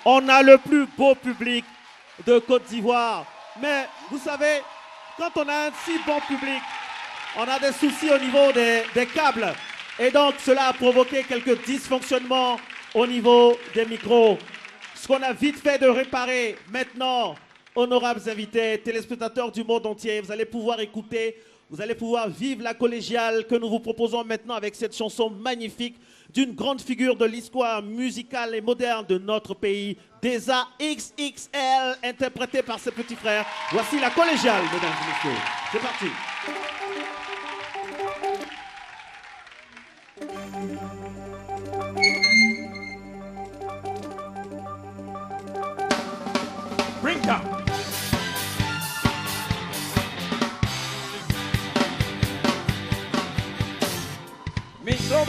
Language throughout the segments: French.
On a le plus beau public de Côte d'Ivoire. Mais vous savez, quand on a un si bon public, on a des soucis au niveau des câbles. Et donc, cela a provoqué quelques dysfonctionnements au niveau des micros. Ce qu'on a vite fait de réparer maintenant, honorables invités, téléspectateurs du monde entier, vous allez pouvoir écouter, vous allez pouvoir vivre la collégiale que nous vous proposons maintenant avec cette chanson magnifique d'une grande figure de l'histoire musicale et moderne de notre pays, Deza XXL, interprétée par ses petits frères. Voici la collégiale, mesdames et messieurs. C'est parti. Bring down. Micro,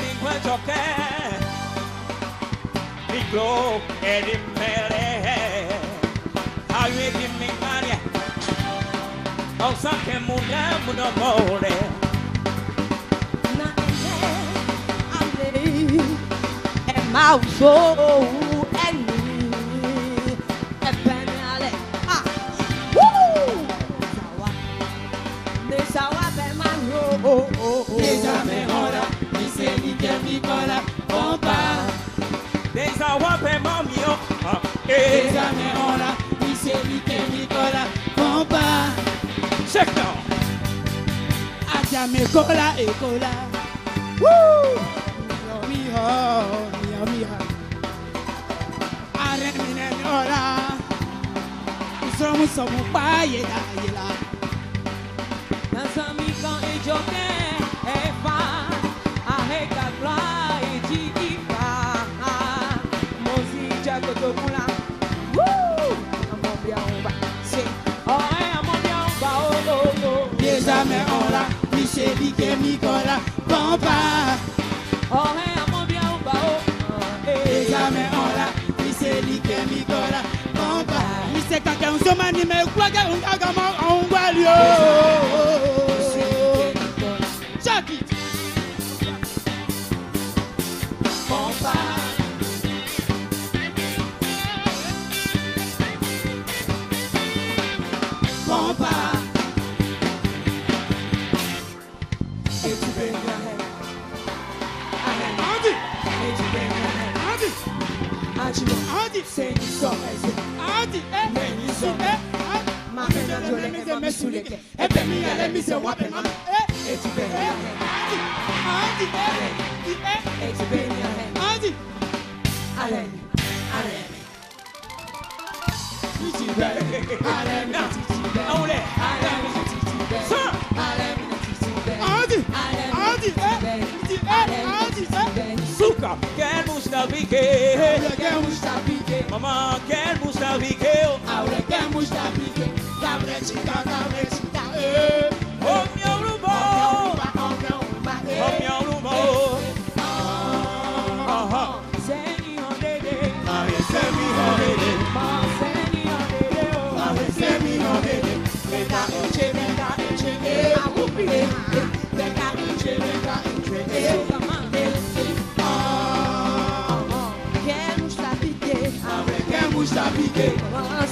micro, Eddie Mele. How you give me money? Oh, something more than more. Mauso Cola e cola. Woo! Mia. Are mine ora. Somos pai da yela. Dança mi kan e joke e fa. Arrega gloa e diva. Mozi jago to mula. Woo! Amo bia umba. Se. Oh, amo bia umba oh. Desame ora. Micheli que mi cola. Pompa. Oh, amo bia umba oh. Desame ora. Micheli que mi cola. Pompa. Mise kaka unsoma ni me kwaga ungaga ma ongwalio. Check it. Pompa. Pompa. Adi, say you so Adi, ma mena jole me suleke. Ebe mi ale mi se wape mama. Eti be Adi, eti be Adi, ale. Titi be, ale mi titi be. Ole, ale mi titi be. Sir, ale mi titi be. Adi, Suka, quer mustabique. Quer mustabique. Mama, quer mustabique. Aure quer mustabique. Cabretica. Oh, meu rumo. Oh, meu rumo. Senhor Dede. Senhor Dede. Senhor Dede. Vega enche. Abupi. Vega enche. Mustabique,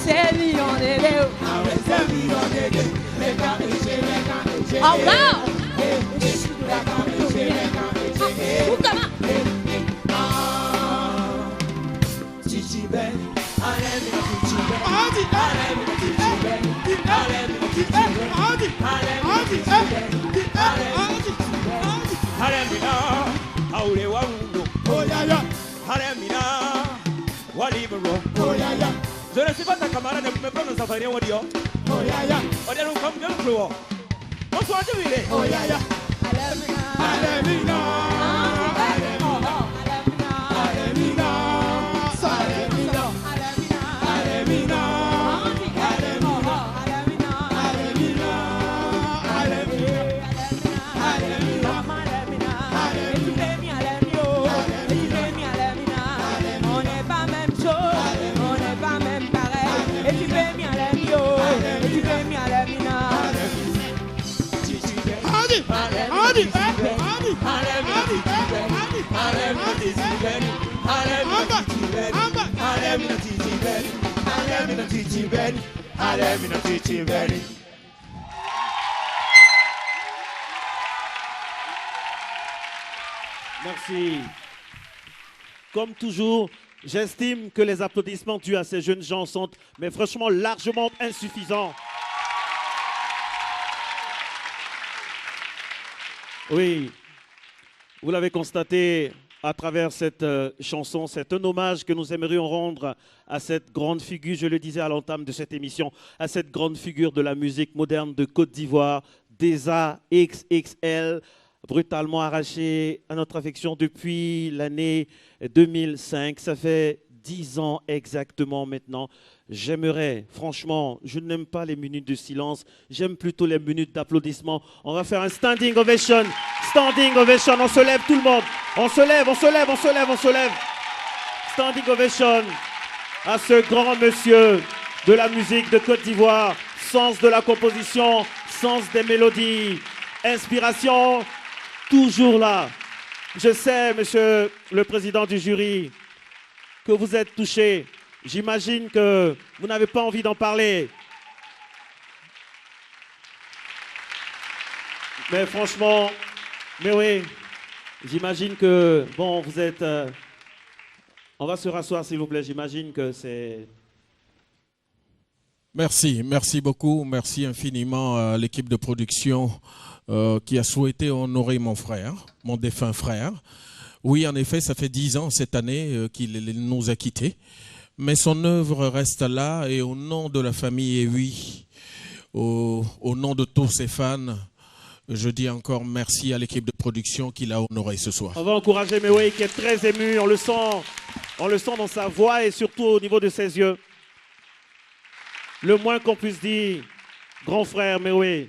Senhor de Deus, Senhor de Deus, oh wow, Titi Ben, je ne sais pas ta camarade, mais pas nous affaires au dio. Oh ya ya. On est nous comme bien pro. Bonsoir de ville. Oh ya ya. Alemina. Adi, Merci. Comme toujours, j'estime que les applaudissements dus à ces jeunes gens sont, mais franchement, largement insuffisants. Oui, vous l'avez constaté à travers cette chanson, c'est un hommage que nous aimerions rendre à cette grande figure, je le disais à l'entame de cette émission, à cette grande figure de la musique moderne de Côte d'Ivoire, Deza XXL, brutalement arraché à notre affection depuis l'année 2005. Ça fait 10 ans exactement maintenant. J'aimerais, franchement, je n'aime pas les minutes de silence, j'aime plutôt les minutes d'applaudissement. On va faire un standing ovation. Standing ovation, on se lève tout le monde. On se lève, on se lève, on se lève, on se lève. Standing ovation à ce grand monsieur de la musique de Côte d'Ivoire. Sens de la composition, sens des mélodies, inspiration, toujours là. Je sais, monsieur le président du jury, que vous êtes touché. J'imagine que vous n'avez pas envie d'en parler. Mais franchement, mais oui, j'imagine que, bon, vous êtes... on va se rasseoir, s'il vous plaît. J'imagine que c'est... Merci beaucoup. Merci infiniment à l'équipe de production qui a souhaité honorer mon frère, mon défunt frère. Oui, en effet, ça fait 10 ans cette année qu'il nous a quittés. Mais son œuvre reste là et au nom de la famille Ewi, au nom de tous ses fans, je dis encore merci à l'équipe de production qui l'a honoré ce soir. On va encourager Mewe qui est très ému, on le sent dans sa voix et surtout au niveau de ses yeux. Le moins qu'on puisse dire, grand frère Mewe,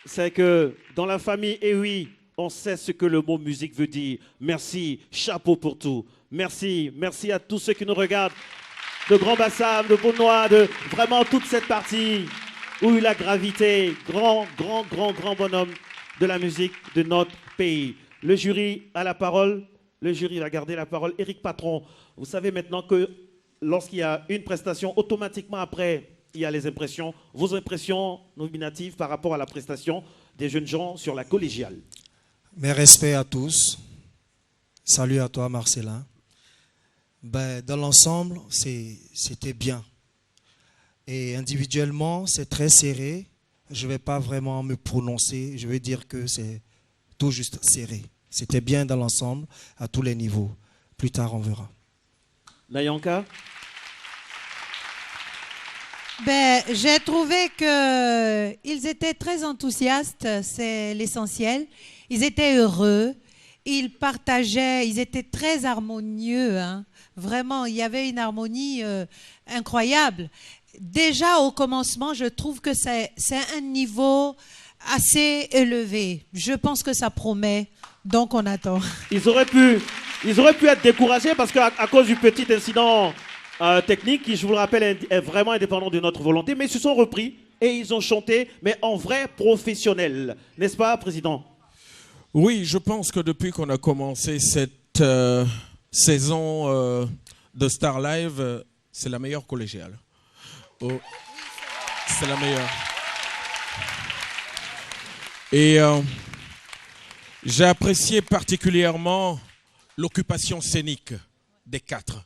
c'est que dans la famille Ewi, on sait ce que le mot musique veut dire. Merci, chapeau pour tout. Merci, merci à tous ceux qui nous regardent, de Grand Bassam, de Beaunois, de vraiment toute cette partie où la gravité, grand bonhomme de la musique de notre pays. Le jury a la parole, le jury va garder la parole. Éric Patron, vous savez maintenant que lorsqu'il y a une prestation, automatiquement après, il y a les impressions, vos impressions nominatives par rapport à la prestation des jeunes gens sur la collégiale. Mes respects à tous. Salut à toi, Marcelin. Ben, dans l'ensemble, c'était bien. Et individuellement, c'est très serré. Je ne vais pas vraiment me prononcer. Je vais dire que c'est tout juste serré. C'était bien dans l'ensemble, à tous les niveaux. Plus tard, on verra. Nayanka? Ben, j'ai trouvé qu'ils étaient très enthousiastes, c'est l'essentiel. Ils étaient heureux, ils partageaient, ils étaient très harmonieux. Hein. Vraiment, il y avait une harmonie incroyable. Déjà au commencement, je trouve que c'est un niveau assez élevé. Je pense que ça promet, donc on attend. Ils auraient pu être découragés parce qu'à cause du petit incident technique, qui, je vous le rappelle, est vraiment indépendant de notre volonté, mais ils se sont repris et ils ont chanté, mais en vrai professionnel. N'est-ce pas, Président? Oui, je pense que depuis qu'on a commencé cette saison de Star Live, c'est la meilleure collégiale. Oh, c'est la meilleure. Et j'ai apprécié particulièrement l'occupation scénique des 4.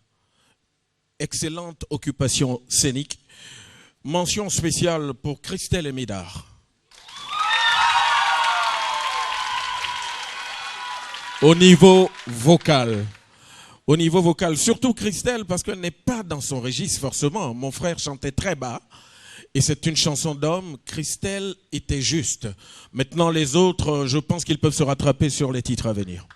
Excellente occupation scénique. Mention spéciale pour Christelle et Médard. Au niveau vocal, surtout Christelle, parce qu'elle n'est pas dans son registre forcément. Mon frère chantait très bas et c'est une chanson d'homme. Christelle était juste. Maintenant les autres, je pense qu'ils peuvent se rattraper sur les titres à venir.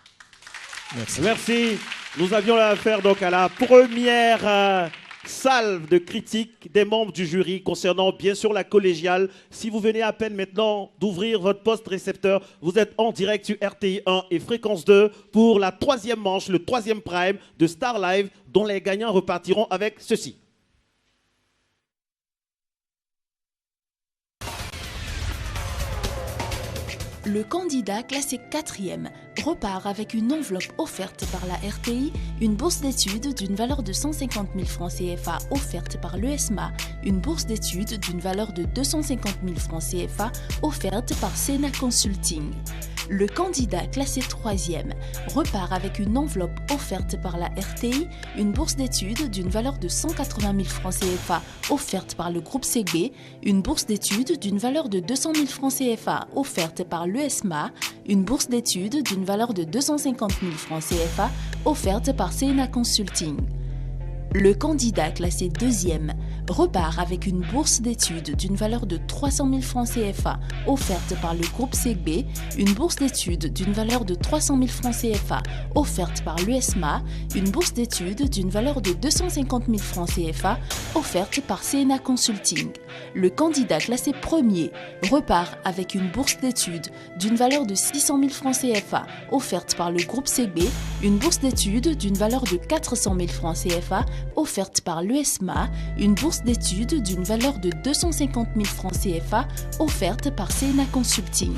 Merci. Merci. Nous avions affaire donc à la première salve de critiques des membres du jury concernant bien sûr la collégiale. Si vous venez à peine maintenant d'ouvrir votre poste récepteur, vous êtes en direct sur RTI 1 et Fréquence 2 pour la 3e manche, le 3e prime de Star Live, dont les gagnants repartiront avec ceci. Le candidat classé 4e repart avec une enveloppe offerte par la RTI, une bourse d'études d'une valeur de 150 000 francs CFA offerte par l'ESMA, une bourse d'études d'une valeur de 250 000 francs CFA offerte par Sena Consulting. Le candidat classé 3e repart avec une enveloppe offerte par la RTI, une bourse d'études d'une valeur de 180 000 francs CFA offerte par le groupe CB, une bourse d'études d'une valeur de 200 000 francs CFA offerte par l'ESMA, une bourse d'études d'une valeur de 250 000 francs CFA offerte par Sena Consulting. Le candidat classé 2e repart avec une bourse d'études d'une valeur de 300 000 francs CFA offerte par le groupe CB, une bourse d'études d'une valeur de 300 000 francs CFA offerte par l'USMA, une bourse d'études d'une valeur de 250 000 francs CFA offerte par Sena Consulting. Le candidat classé 1er repart avec une bourse d'études d'une valeur de 600 000 francs CFA offerte par le groupe CB, une bourse d'études d'une valeur de 400 000 francs CFA offerte par l'USMA, une bourse d'études d'une valeur de 250 000 francs CFA offerte par Sena Consulting.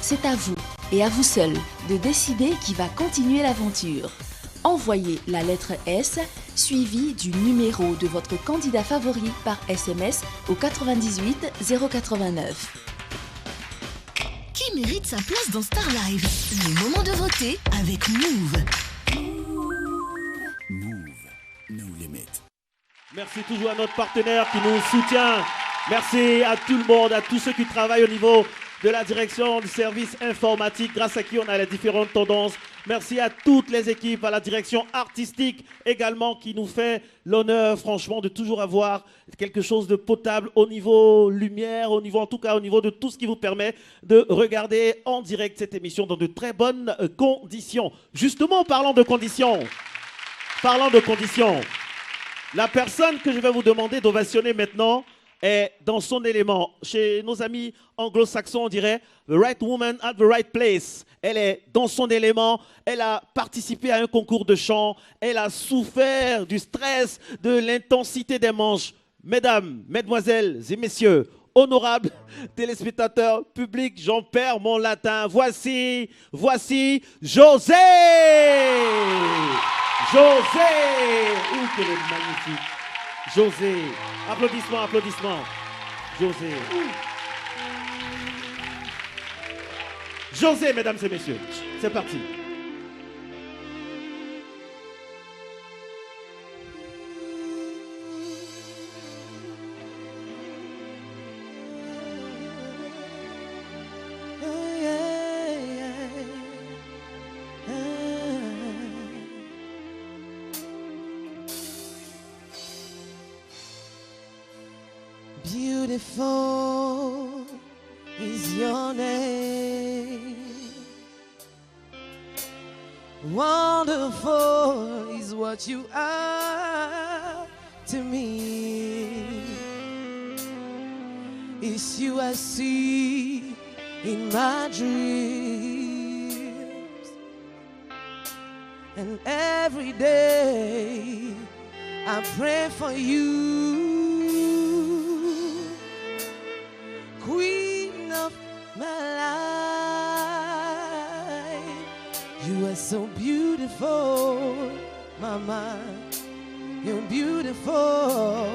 C'est à vous, et à vous seul, de décider qui va continuer l'aventure. Envoyez la lettre S suivie du numéro de votre candidat favori par SMS au 98 089. Qui mérite sa place dans Star Live? Le moment de voter avec Move. No limit. Merci toujours à notre partenaire qui nous soutient. Merci à tout le monde, à tous ceux qui travaillent au niveau de la direction du service informatique, grâce à qui on a les différentes tendances. Merci à toutes les équipes, à la direction artistique également qui nous fait l'honneur, franchement, de toujours avoir quelque chose de potable au niveau lumière, au niveau, en tout cas, au niveau de tout ce qui vous permet de regarder en direct cette émission dans de très bonnes conditions. Justement, parlant de conditions, la personne que je vais vous demander d'ovationner maintenant est dans son élément. Chez nos amis anglo-saxons, on dirait « the right woman at the right place ». Elle est dans son élément, elle a participé à un concours de chant, elle a souffert du stress, de l'intensité des manches. Mesdames, mesdemoiselles et messieurs, honorables téléspectateurs, public, j'en perds mon latin. Voici José. José. Ouh, qu'elle est magnifique. José. Applaudissements. José. José, mesdames et messieurs. C'est parti. Beautiful is your name. Wonderful is what you are to me. It's you I see in my dreams. And every day I pray for you. Queen of my life, you are so beautiful, mama. You're beautiful.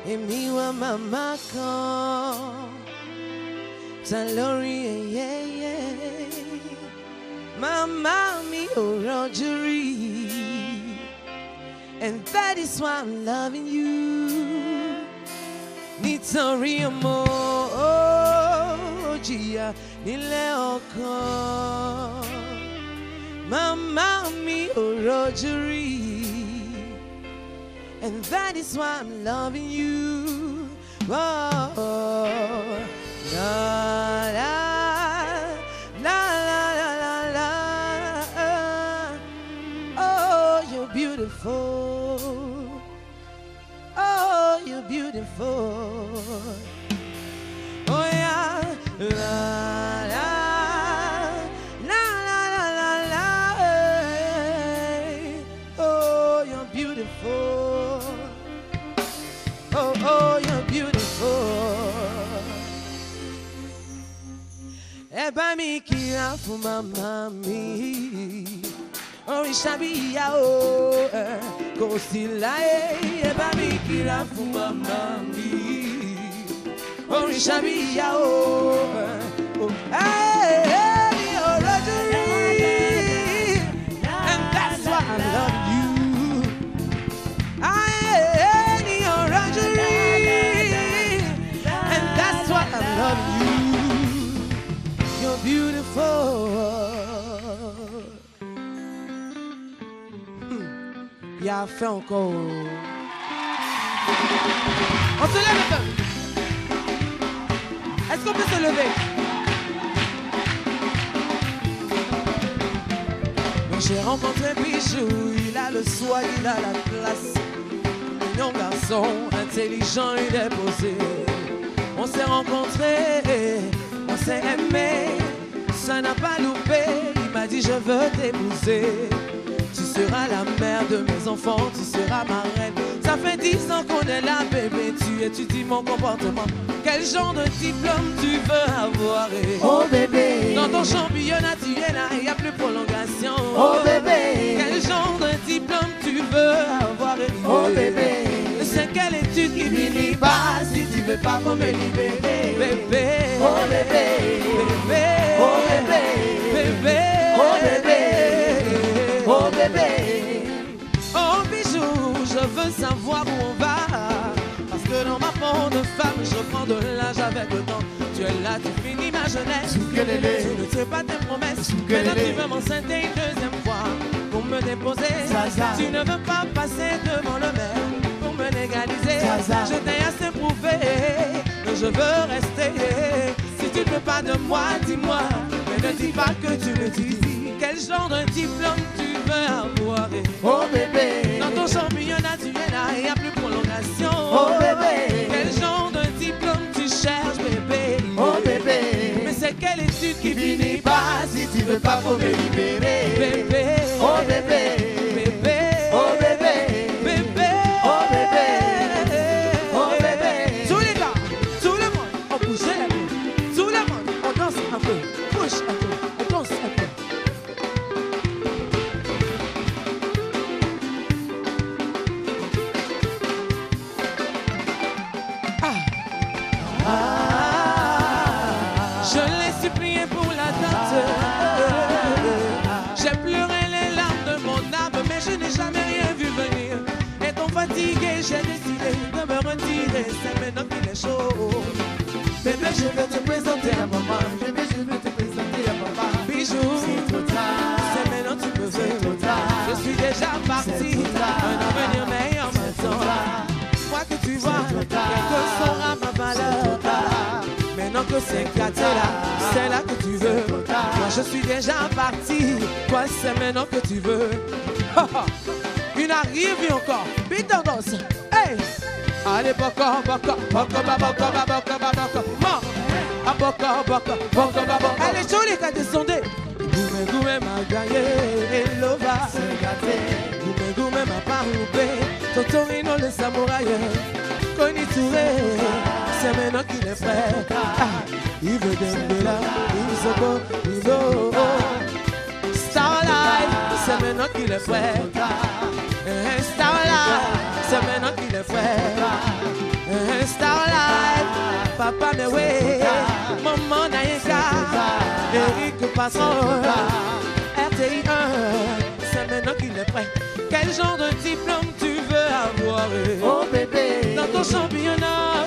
And me wa mama come, Salori, yeah. Mama mi orangery, and that is why I'm loving you. Nítorí ọmọ jìyà nílé ọkọ, màmá mi ò rọ́jú rí, and that is why I'm loving you. Oh, la la la la la la. Oh, you're beautiful. Oh, you're beautiful. Oh yeah, la la la la la la la. Oh, you're beautiful. Oh, you're beautiful. kira for my mommy. Orishabi yao, kosila e baby kira for my mommy. Orishabi yao, oh hey, Rogery, and that's why I love you. Hey, Rogery, and that's why I love you. You're beautiful. Il a fait encore. On se lève un peu. Est-ce qu'on peut se lever? J'ai rencontré Bijou, il a le soin, il a la classe. Mignon garçon, intelligent, il est posé. On s'est rencontrés, on s'est aimé, ça n'a pas loupé. Il m'a dit je veux t'épouser. Tu seras la mère de mes enfants, tu seras ma reine. Ça fait 10 ans qu'on est là, bébé, tu étudies mon comportement. Quel genre de diplôme tu veux avoir? Oh bébé, dans ton championnat tu es là, il n'y a plus prolongation. Oh bébé, quel genre de diplôme tu veux avoir? Oh bébé, c'est quelle étude qui finit pas si tu veux pas me libérer? Bébé, oh bébé, bébé, oh bébé, bébé, oh bébé, oh bébé. Oh Bijou, je veux savoir où on va. Parce que dans ma peau de femme, je prends de l'âge avec le temps. Tu es là, tu finis ma jeunesse. Tu ne sais pas tes promesses. Maintenant tu veux m'enceinter une deuxième fois pour me déposer. Tu ne veux pas passer devant le maire pour me légaliser. Je t'ai assez prouvé que je veux rester. Si tu ne veux pas de moi, dis-moi. Mais ne dis pas que tu le dis. Quel genre de diplôme tu veux avoir? Oh bébé, dans ton championnat tu es là, il n'y a plus prolongation. Oh bébé, quel genre de diplôme tu cherches, bébé? Oh bébé, mais c'est quelle étude qui finit pas si tu veux pas pour me libérer? Bébé, oh bébé, bébé, oh bébé, bébé, oh bébé, oh bébé. Tous les gars, tout le monde, on bouge la main. Tout le monde, on danse un peu, bouge un peu, on danse un peu. Je l'ai supplié pour la date. J'ai pleuré les larmes de mon âme, mais je n'ai jamais rien vu venir. Étant fatigué, j'ai décidé de me retirer. C'est maintenant qu'il est chaud. Bébé, je vais te présenter à maman. Bébé, je vais te présenter à papa. Bijou, c'est trop tard. C'est maintenant tu peux c'est trop tard. Je suis déjà parti. Un avenir meilleur maintenant. Moi que tu vois, quelle que sera ma valeur. Maintenant que c'est gâté là, c'est là que tu veux. Moi je suis déjà parti. Toi c'est maintenant que tu veux. Une arrive et encore. Vite en danse. Hey! Allez, boko, boko, boko, boko, boko, boko, boko, boko. Elle est jolie quand descendez. Goumé, goumé, m'a gagné. Et l'ova. C'est gâté. Goumé, goumé, m'a pas roupé. Totorino, le samouraï. Koni Touré. C'est maintenant qu'il est prêt. Il veut Dembélé. Il se beau. Il veut. Starlight. C'est maintenant qu'il est prêt. Starlight. C'est maintenant qu'il est prêt. Starlight. Papa Mewe. Maman Naïka. Eric Passon. RTI 1. C'est maintenant qu'il est prêt. Quel genre de diplôme tu veux avoir? Oh bébé, dans ton championnat.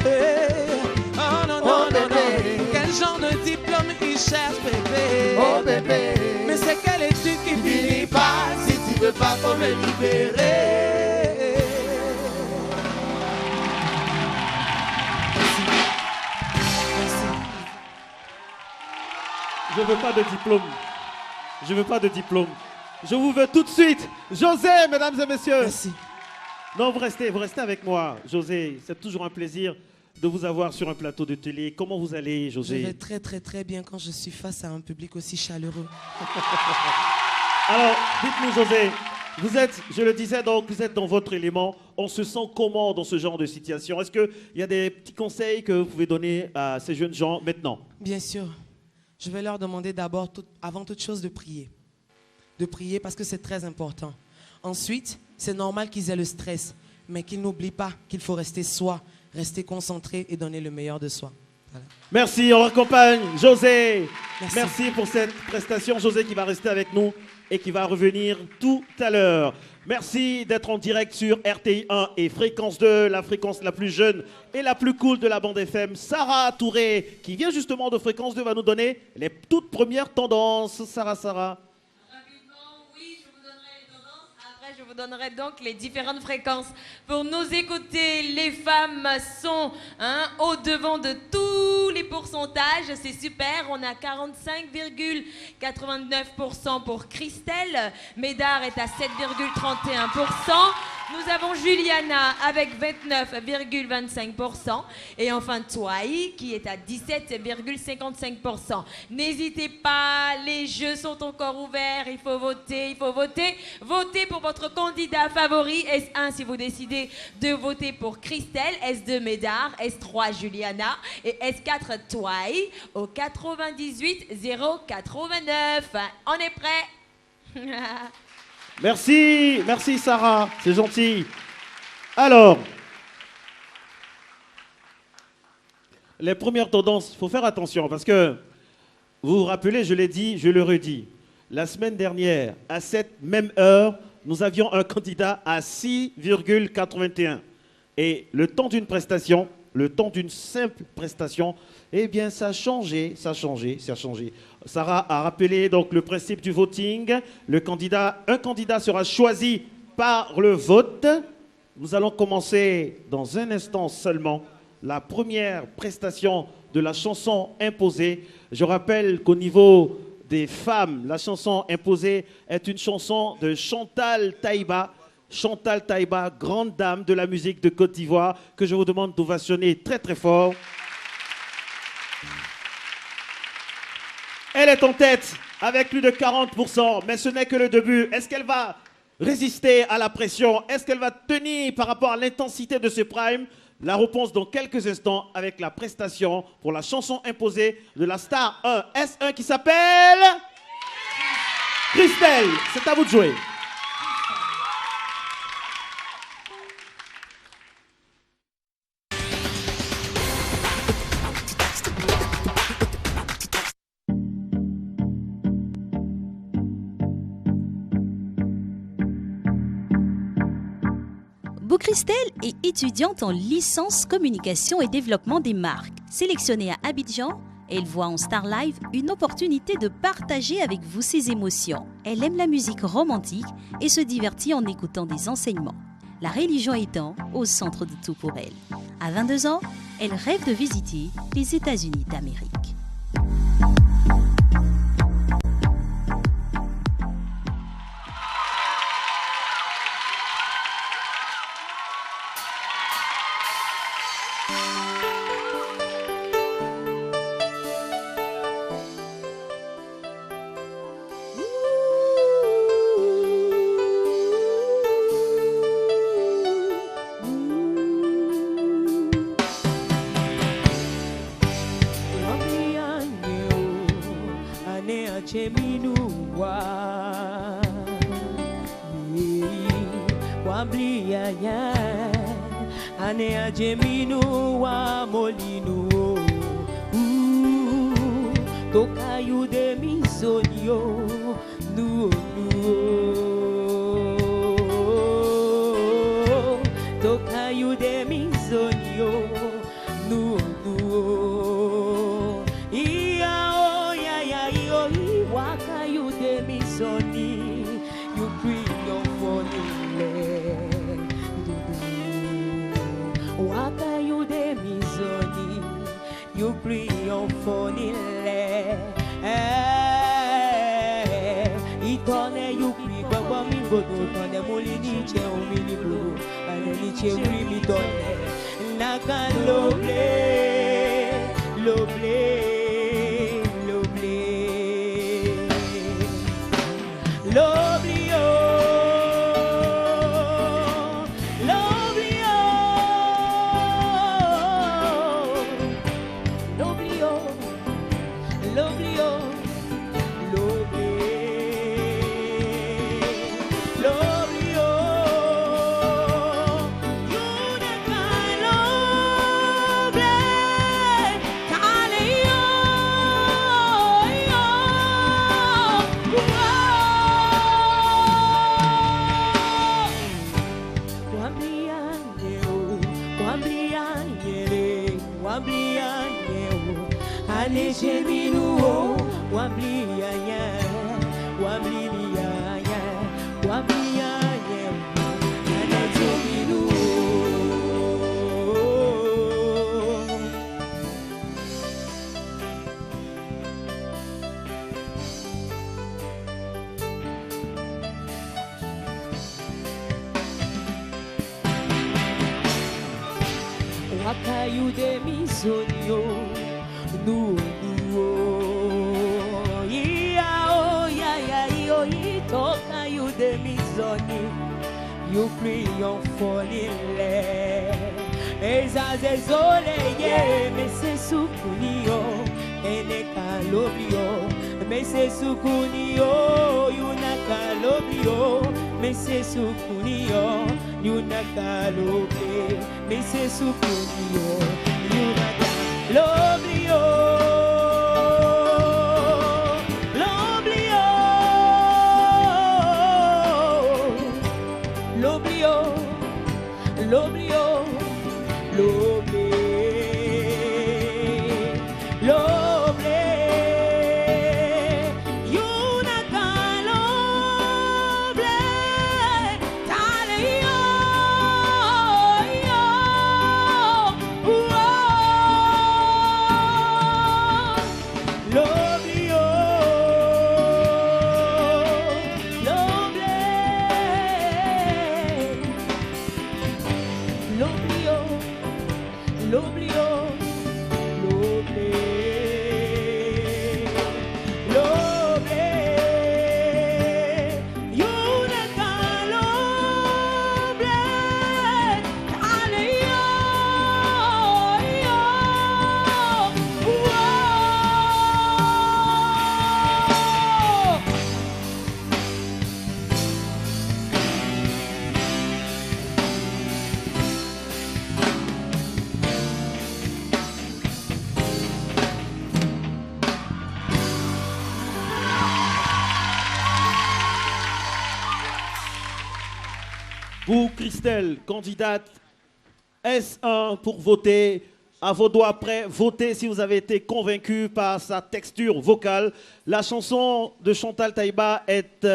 Oh non, non, oh, non, non. Quel genre de diplôme il cherche, bébé? Oh bébé, mais c'est quelle étude qui finit pas si tu veux pas pour me libérer? Je veux pas de diplôme. Je veux pas de diplôme. Je vous veux tout de suite. José, mesdames et messieurs. Merci. Non, vous restez avec moi. José, c'est toujours un plaisir de vous avoir sur un plateau de télé. Comment vous allez, José? Je vais très très très bien quand je suis face à un public aussi chaleureux. Alors, dites-nous, José, vous êtes, je le disais donc, vous êtes dans votre élément. On se sent comment dans ce genre de situation? Est-ce qu'il y a des petits conseils que vous pouvez donner à ces jeunes gens maintenant? Bien sûr. je vais leur demander d'abord, avant toute chose, de prier. De prier parce que c'est très important. Ensuite, c'est normal qu'ils aient le stress, mais qu'ils n'oublient pas qu'il faut rester soi, rester concentré et donner le meilleur de soi. Voilà. Merci, on accompagne José. Merci. Merci pour cette prestation. José qui va rester avec nous et qui va revenir tout à l'heure. Merci d'être en direct sur RTI 1 et Fréquence 2, la fréquence la plus jeune et la plus cool de la bande FM. Sarah Touré, qui vient justement de Fréquence 2, va nous donner les toutes premières tendances. Sarah. Je vous donnerai donc les différentes fréquences pour nous écouter. Les femmes sont au devant de tous les pourcentages. C'est super. On a 45,89% pour Christelle. Médard est à 7,31%. Nous avons Juliana avec 29,25%. Et enfin Toy qui est à 17,55%. N'hésitez pas, les jeux sont encore ouverts. Il faut voter, Votez pour votre candidat favori. S1 si vous décidez de voter pour Christelle, S2 Médard, S3 Juliana et S4 Toy au 98 089. On est prêt? Merci Sarah, c'est gentil. Alors, les premières tendances, il faut faire attention parce que, vous vous rappelez, je l'ai dit, je le redis, la semaine dernière, à cette même heure, nous avions un candidat à 6,81. Et le temps d'une prestation, le temps d'une simple prestation, eh bien, ça a changé. Sarah a rappelé donc le principe du voting. Un candidat sera choisi par le vote. Nous allons commencer dans un instant seulement la première prestation de la chanson imposée. Je rappelle qu'au niveau des femmes, la chanson imposée est une chanson de Chantal Taïba. Chantal Taïba, grande dame de la musique de Côte d'Ivoire, que je vous demande d'ovationner très très fort. Elle est en tête avec plus de 40%, mais ce n'est que le début. Est-ce qu'elle va résister à la pression? Est-ce qu'elle va tenir par rapport à l'intensité de ce prime? La réponse dans quelques instants avec la prestation pour la chanson imposée de la star 1 S1 qui s'appelle Christelle. C'est à vous de jouer. Christelle est étudiante en licence communication et développement des marques. Sélectionnée à Abidjan, elle voit en Star Live une opportunité de partager avec vous ses émotions. Elle aime la musique romantique et se divertit en écoutant des enseignements. La religion étant au centre de tout pour elle. À 22 ans, elle rêve de visiter les États-Unis d'Amérique. L'oublie, Jemiluo, Wamlia, Wamlia, Wamlia, Wakayu de misonio, no. Toka you de misoni, you free on falling le. Ezazezole ye, me se sukunio, ene kalobio, me se sukunio, yuna kalobio, me se sukunio, yuna kalobio, me se sukunio, yuna kalobio. L'oblio, l'oblé, l'oblé, yunaka l'oblé, tale yo, l'oblio, l'oblé. L'oblio, l'oblé, l'oblé, yunaka l'oblé, tale yo, Pour Christelle, candidate S1 pour voter. À vos doigts prêts, votez si vous avez été convaincu par sa texture vocale. La chanson de Chantal Taïba est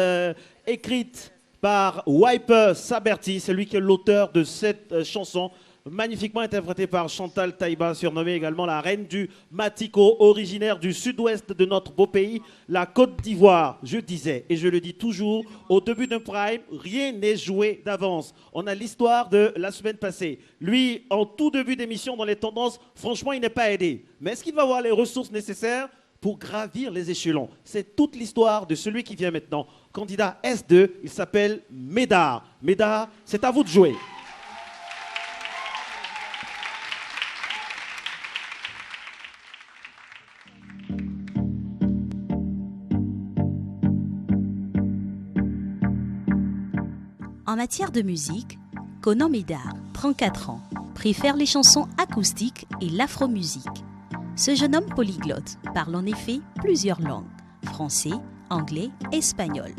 écrite par Wiper Saberti, c'est lui qui est l'auteur de cette chanson, magnifiquement interprétée par Chantal Taïba, surnommée également la reine du Matiko, originaire du sud-ouest de notre beau pays, la Côte d'Ivoire. Je disais, et je le dis toujours, au début d'un prime, rien n'est joué d'avance. On a l'histoire de la semaine passée. Lui, en tout début d'émission, dans les tendances, franchement, il n'est pas aidé. Mais est-ce qu'il va avoir les ressources nécessaires pour gravir les échelons? C'est toute l'histoire de celui qui vient maintenant. Candidat S2, il s'appelle Médard. Médard, c'est à vous de jouer. En matière de musique, Conan Médard, 34 ans, préfère les chansons acoustiques et l'afro-musique. Ce jeune homme polyglotte parle en effet plusieurs langues, français, anglais, espagnol.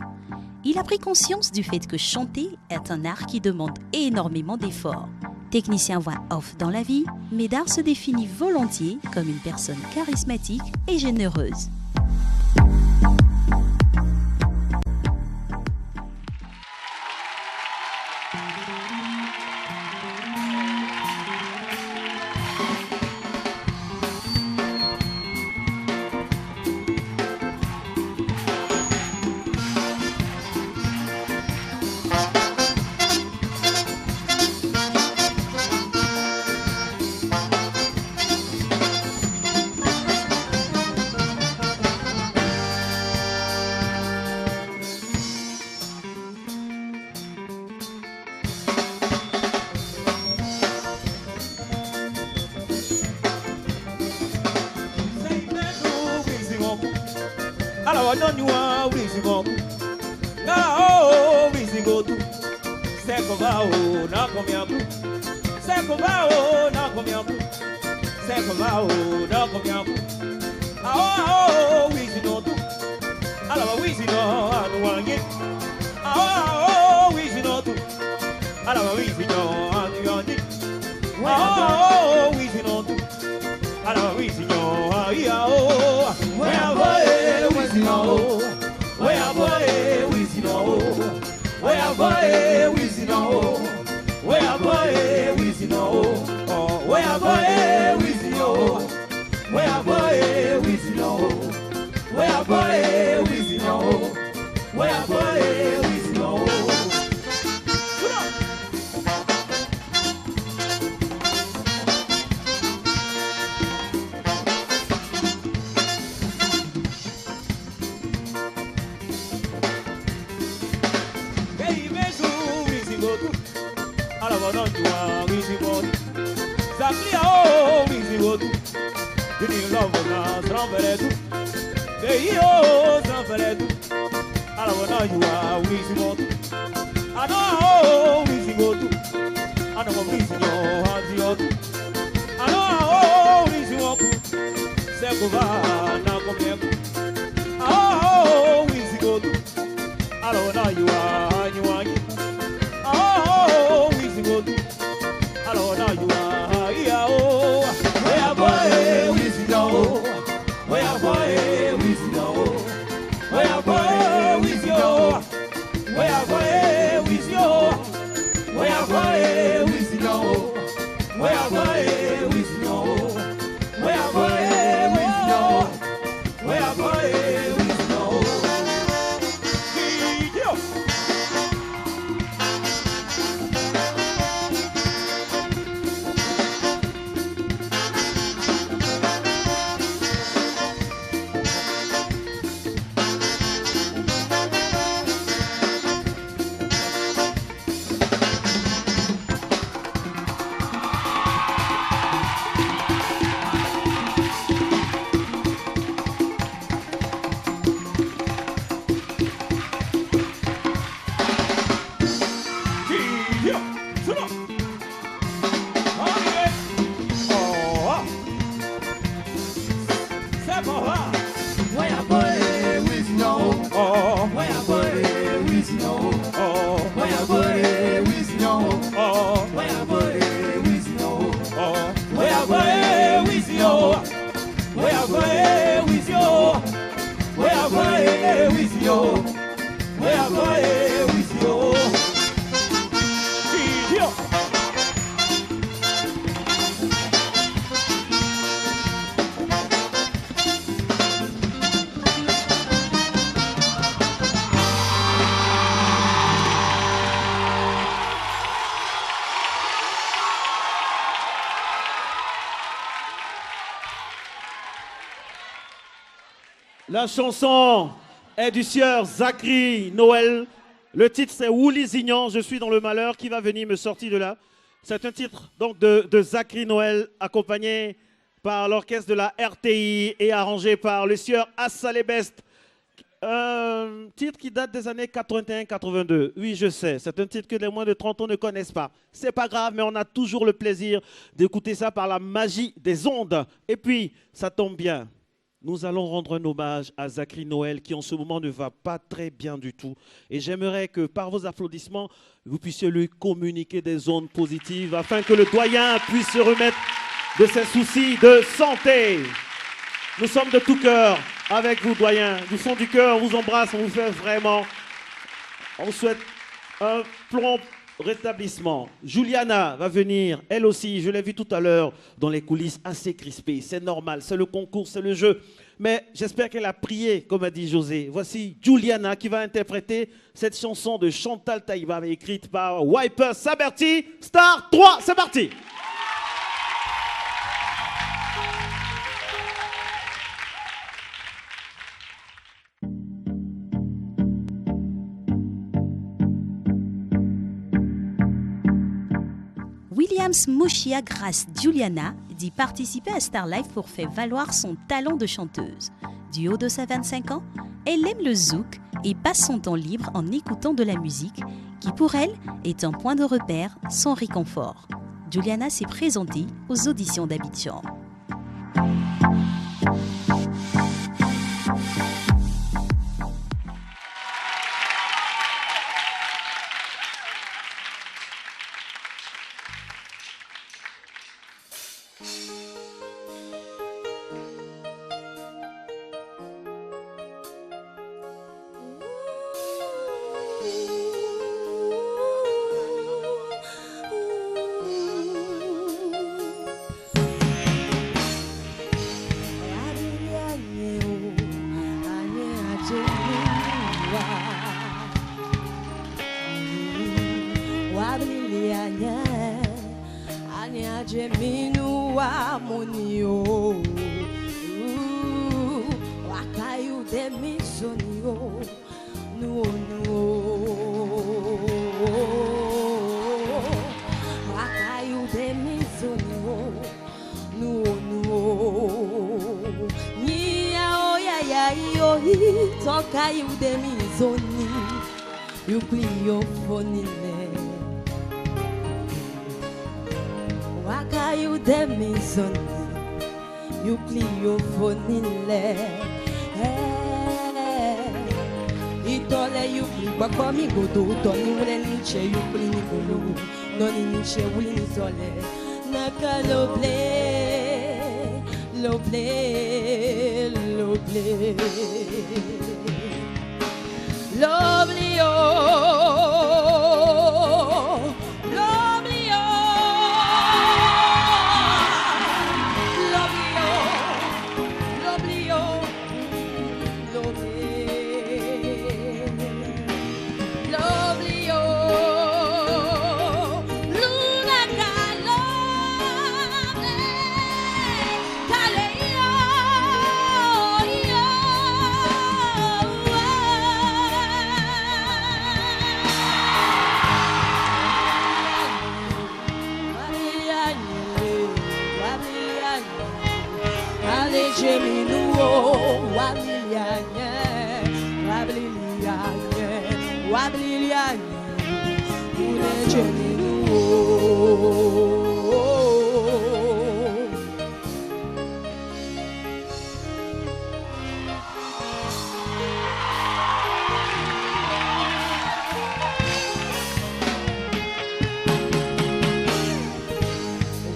Il a pris conscience du fait que chanter est un art qui demande énormément d'efforts. Technicien voix off dans la vie, Médard se définit volontiers comme une personne charismatique et généreuse. Oh, oh. Where a boy, Wheezy no. Where a boy, Wheezy no. Where a boy, Wheezy no. Oh, where a boy, Wheezy no. Where a boy, Wheezy no. Where a boy, Wheezy no. Where a boy, Wheezy no. La chanson est du sieur Zachary Noël. Le titre c'est Wouli Zignan, je suis dans le malheur, qui va venir me sortir de là. C'est un titre donc de Zachary Noël, accompagné par l'orchestre de la RTI et arrangé par le sieur Assalebest. Un titre qui date des années 81-82. Oui, je sais, c'est un titre que les moins de 30 ans ne connaissent pas. C'est pas grave, mais on a toujours le plaisir d'écouter ça par la magie des ondes. Et puis, ça tombe bien. Nous allons rendre un hommage à Zachary Noël qui en ce moment ne va pas très bien du tout. Et j'aimerais que par vos applaudissements, vous puissiez lui communiquer des ondes positives afin que le doyen puisse se remettre de ses soucis de santé. Nous sommes de tout cœur avec vous, doyen. Du fond du cœur, on vous embrasse, on vous fait vraiment. On souhaite un prompt rétablissement. Juliana va venir, elle aussi, je l'ai vu tout à l'heure dans les coulisses, assez crispée. C'est normal, c'est le concours, c'est le jeu. Mais j'espère qu'elle a prié, comme a dit José. Voici Juliana qui va interpréter cette chanson de Chantal Taïba, écrite par Wiper Saberti. Star 3, c'est parti! Williams Moshia Grace Juliana dit participer à Star Life pour faire valoir son talent de chanteuse. Du haut de ses 25 ans, elle aime le zouk et passe son temps libre en écoutant de la musique qui pour elle est un point de repère, son réconfort. Juliana s'est présentée aux auditions d'Abidjan. Wabrilianya Anya Jeminu Amonio Wakayu Demisonio No Wakayu Demisonio No Nia Oya Ya Yo Tokayu Demisoni You clio fonile Wakayu demisoni You clio fonile Itole you cli Bakwa mi godo Toni wule niche You cli ni golo Noni niche wuli ni tole Naka loble Loble Loble Lovely, oh, lovely, oh, lovely, oh, lovely, oh, lovely, lovely, oh, Luna calome, caleo, Jeminu Wablilianye Wablilianye Wablilianye Ule Jeminu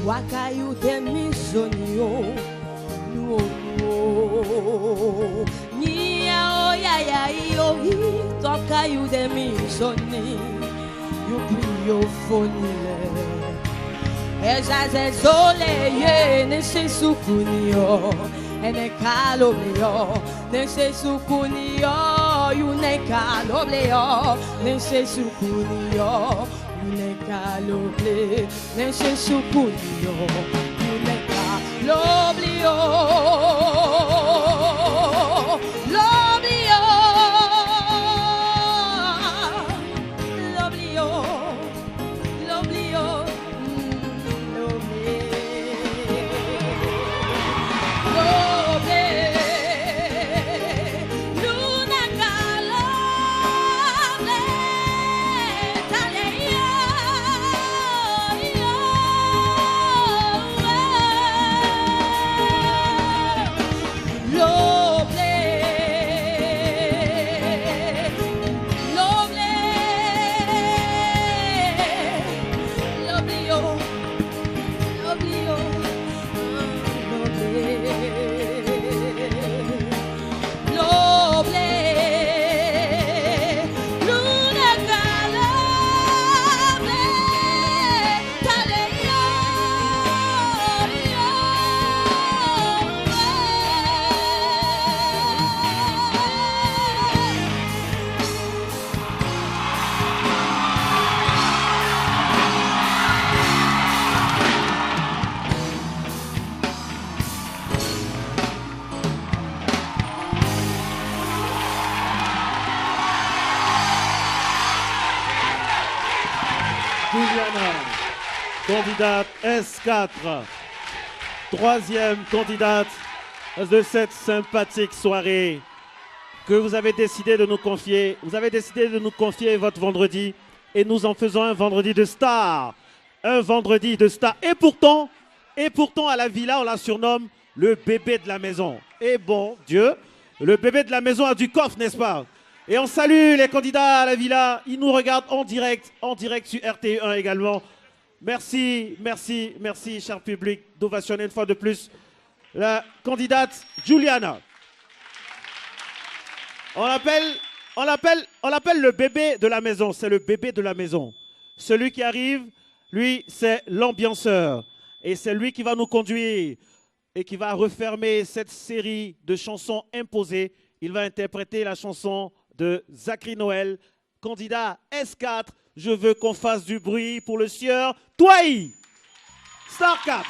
Wakayu demisonio Nia oya ya yo toka you demisoni You brio fonile Ejaze zole ye ne se sukunio Ene kalobleo ne se sukunio You ne kalobleo ne se sukunio You ne kaloble ne se sukunio You ne kalobleo Juliana, candidate S4, troisième candidate de cette sympathique soirée que vous avez décidé de nous confier. Vous avez décidé de nous confier votre vendredi et nous en faisons un vendredi de star. Un vendredi de star. Et pourtant à la villa, on la surnomme le bébé de la maison. Et bon Dieu, le bébé de la maison a du coffre, n'est-ce pas? Et on salue les candidats à la villa. Ils nous regardent en direct sur RTE1 également. Merci, merci, merci, cher public, d'ovationner une fois de plus la candidate Juliana. On l'appelle le bébé de la maison. C'est le bébé de la maison. Celui qui arrive, lui, c'est l'ambianceur. Et c'est lui qui va nous conduire et qui va refermer cette série de chansons imposées. Il va interpréter la chanson de Zachary Noël, candidat S4. Je veux qu'on fasse du bruit pour le sieur Toyi. Star 4.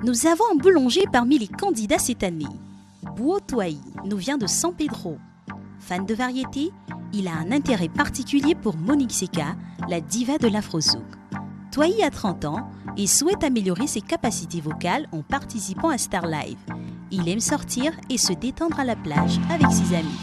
Nous avons un boulanger parmi les candidats cette année. Bouo Toyi nous vient de San Pedro. Fan de variété, il a un intérêt particulier pour Monique Seka, la diva de l'Afrozouk. Toyi a 30 ans et souhaite améliorer ses capacités vocales en participant à Star Live. Il aime sortir et se détendre à la plage avec ses amis.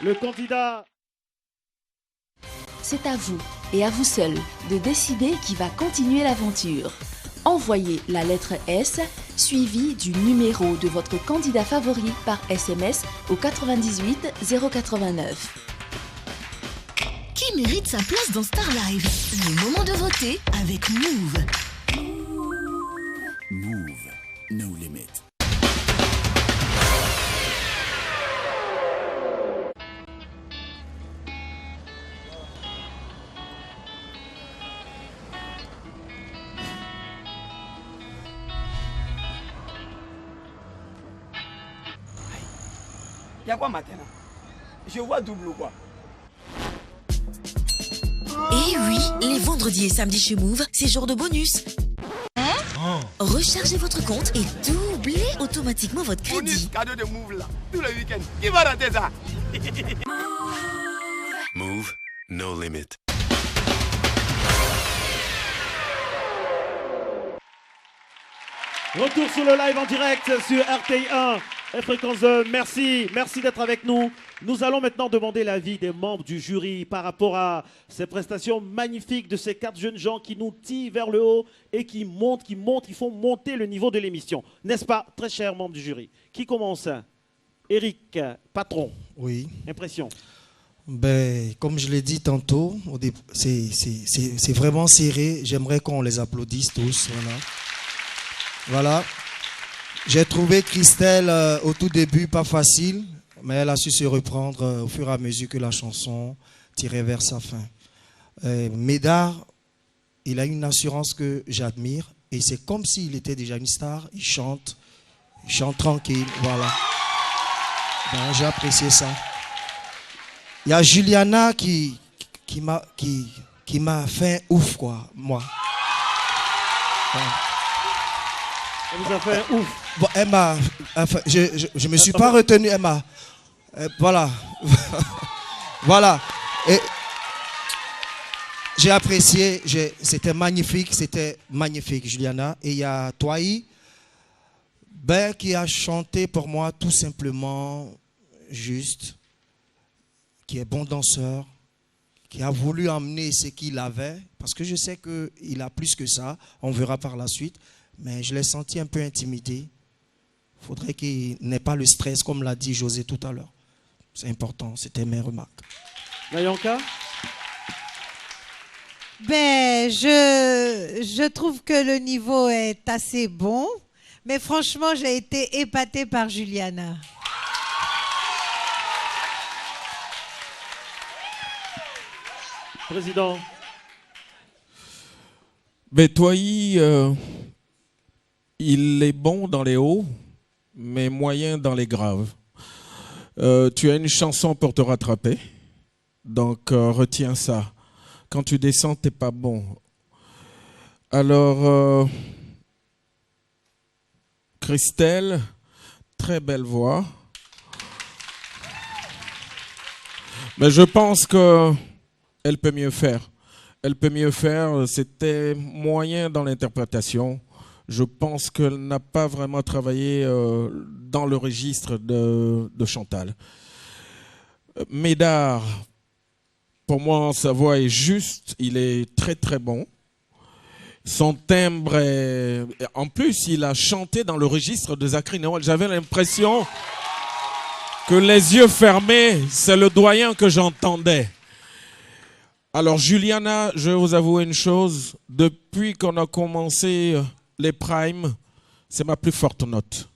Le candidat. C'est à vous et à vous seul de décider qui va continuer l'aventure. Envoyez la lettre S suivi du numéro de votre candidat favori par SMS au 98 089. Qui mérite sa place dans Star Live? Le moment de voter avec Move. Move, no limit. Y'a quoi maintenant? Je vois double ou quoi? Et oui, les vendredis et samedis chez Move, c'est jour de bonus. Rechargez votre compte et doublez automatiquement votre crédit. Bonus cadeau de Move là, tout le week-end. Qui va rater ça? Move, no limit. Retour sur le live en direct sur RTI1 et Fréquence 2. Merci d'être avec nous. Nous allons maintenant demander l'avis des membres du jury par rapport à ces prestations magnifiques de ces 4 jeunes gens qui nous tirent vers le haut et qui montent, qui font monter le niveau de l'émission. N'est-ce pas, très chers membres du jury? Qui commence? Eric, patron. Oui. Impression. Ben, comme je l'ai dit tantôt, c'est vraiment serré. J'aimerais qu'on les applaudisse tous. Voilà. Voilà. J'ai trouvé Christelle au tout début pas facile, mais elle a su se reprendre au fur et à mesure que la chanson tirait vers sa fin. Médard, il a une assurance que j'admire et c'est comme s'il était déjà une star. Il chante tranquille, voilà. Ben, j'ai apprécié ça. Il y a Juliana qui m'a fait ouf, quoi, moi. Ouais. Elle vous a fait ouf. Bon, Emma, enfin, je me suis pas retenu, Emma. Voilà. Voilà. Et j'ai apprécié, c'était magnifique, Juliana. Et il y a Toyi, ben, qui a chanté pour moi tout simplement juste, qui est bon danseur, qui a voulu emmener ce qu'il avait, parce que je sais qu'il a plus que ça, on verra par la suite. Mais je l'ai senti un peu intimidé. Il faudrait qu'il n'ait pas le stress, comme l'a dit José tout à l'heure. C'est important, c'était mes remarques. Nayanka? Ben, je trouve que le niveau est assez bon. Mais franchement, j'ai été épatée par Juliana. Président. Ben, Toyi... il est bon dans les hauts, mais moyen dans les graves. Tu as une chanson pour te rattraper, donc retiens ça. Quand tu descends, t'es pas bon. Alors, Christelle, très belle voix. Mais je pense qu'elle peut mieux faire. Elle peut mieux faire, c'était moyen dans l'interprétation. Je pense qu'elle n'a pas vraiment travaillé dans le registre de Chantal. Médard, pour moi, sa voix est juste, il est très très bon. Son timbre est... En plus, il a chanté dans le registre de Zachary Noël. J'avais l'impression que les yeux fermés, c'est le doyen que j'entendais. Alors Juliana, je vais vous avouer une chose, depuis qu'on a commencé... les primes, c'est ma plus forte note.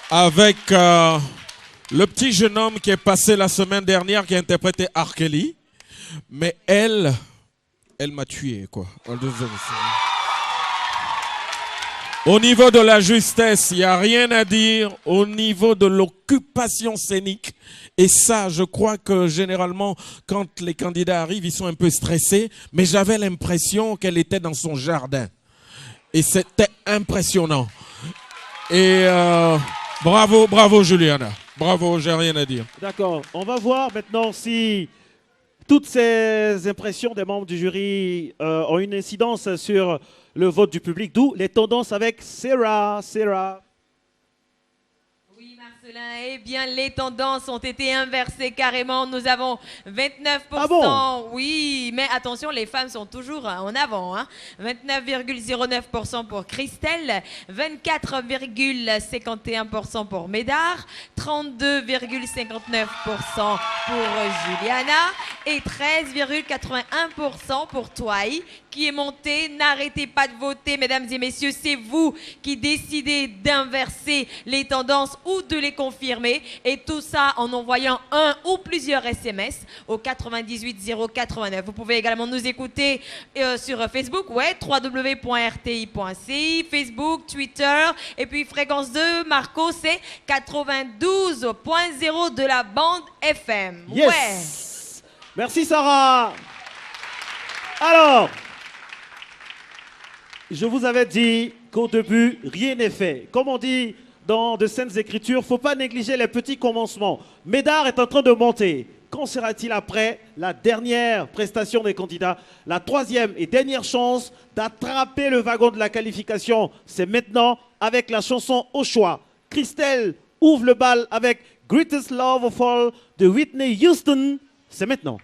Avec le petit jeune homme qui est passé la semaine dernière, qui a interprété R. Kelly. Mais elle m'a tué, quoi. Au niveau de la justesse, il n'y a rien à dire. Au niveau de l'occupation scénique, et ça, je crois que généralement, quand les candidats arrivent, ils sont un peu stressés. Mais j'avais l'impression qu'elle était dans son jardin. Et c'était impressionnant. Et bravo Juliana. Bravo, j'ai rien à dire. D'accord. On va voir maintenant si toutes ces impressions des membres du jury ont une incidence sur le vote du public. D'où les tendances avec Sarah. Oui, Marcelin, eh bien, les tendances ont été inversées carrément. Nous avons 29%. Ah bon? Oui, mais attention, les femmes sont toujours en avant. Hein. 29,09% pour Christelle, 24,51% pour Médard, 32,59% pour Juliana et 13,81% pour Toy qui est monté. N'arrêtez pas de voter, mesdames et messieurs. C'est vous qui décidez d'inverser les tendances ou de les confirmer. Et tout ça en envoyant un ou plusieurs SMS au 98 089. Vous pouvez également nous écouter sur Facebook, ouais, www.rti.ci, Facebook, Twitter. Et puis fréquence 2, Marco, c'est 92.0 de la bande FM. Yes. Ouais. Merci Sarah. Alors, je vous avais dit qu'au début, rien n'est fait. Comme on dit dans de saintes écritures, il ne faut pas négliger les petits commencements. Médard est en train de monter. Qu'en sera-t-il après la dernière prestation des candidats? La troisième et dernière chance d'attraper le wagon de la qualification, c'est maintenant avec la chanson au choix. Christelle ouvre le bal avec Greatest Love of All de Whitney Houston. C'est maintenant.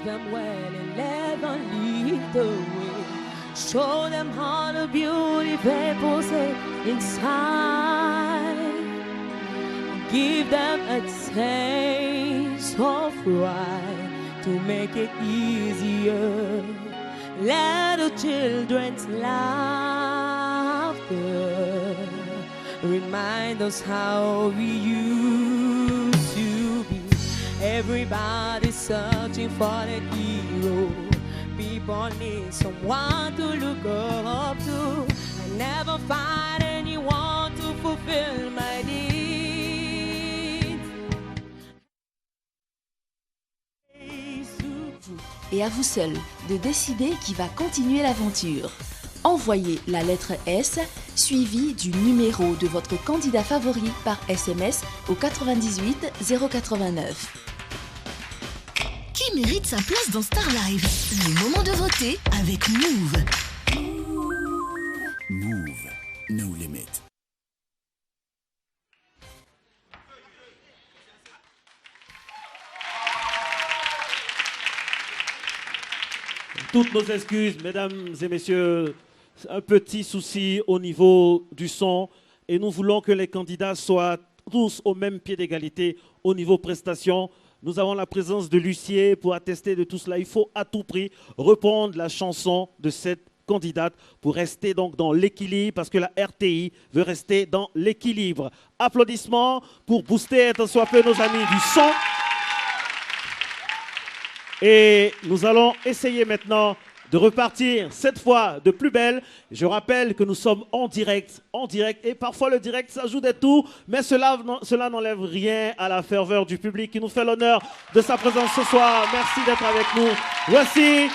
Them well and let them lead the way. Show them how the beauty people say inside. Give them a taste of pride to make it easier. Let the children's laughter remind us how we used to be. Everybody's searching for that hero. People need someone to look up to. I never find anyone to fulfill my needs. Et à vous seul de décider qui va continuer l'aventure. Envoyez la lettre S suivie du numéro de votre candidat favori par SMS au 98 089. Qui mérite sa place dans Star Live? Le moment de voter avec Move. Move, no limit. Toutes nos excuses, mesdames et messieurs. Un petit souci au niveau du son et nous voulons que les candidats soient tous au même pied d'égalité au niveau prestation. Nous avons la présence de l'huissier pour attester de tout cela. Il faut à tout prix reprendre la chanson de cette candidate pour rester donc dans l'équilibre parce que la RTI veut rester dans l'équilibre. Applaudissements pour booster tant soit peu nos amis du son. Et nous allons essayer maintenant de repartir cette fois de plus belle. Je rappelle que nous sommes en direct et parfois le direct s'ajoute des tours, mais cela n'enlève rien à la ferveur du public qui nous fait l'honneur de sa présence ce soir. Merci d'être avec nous. Voici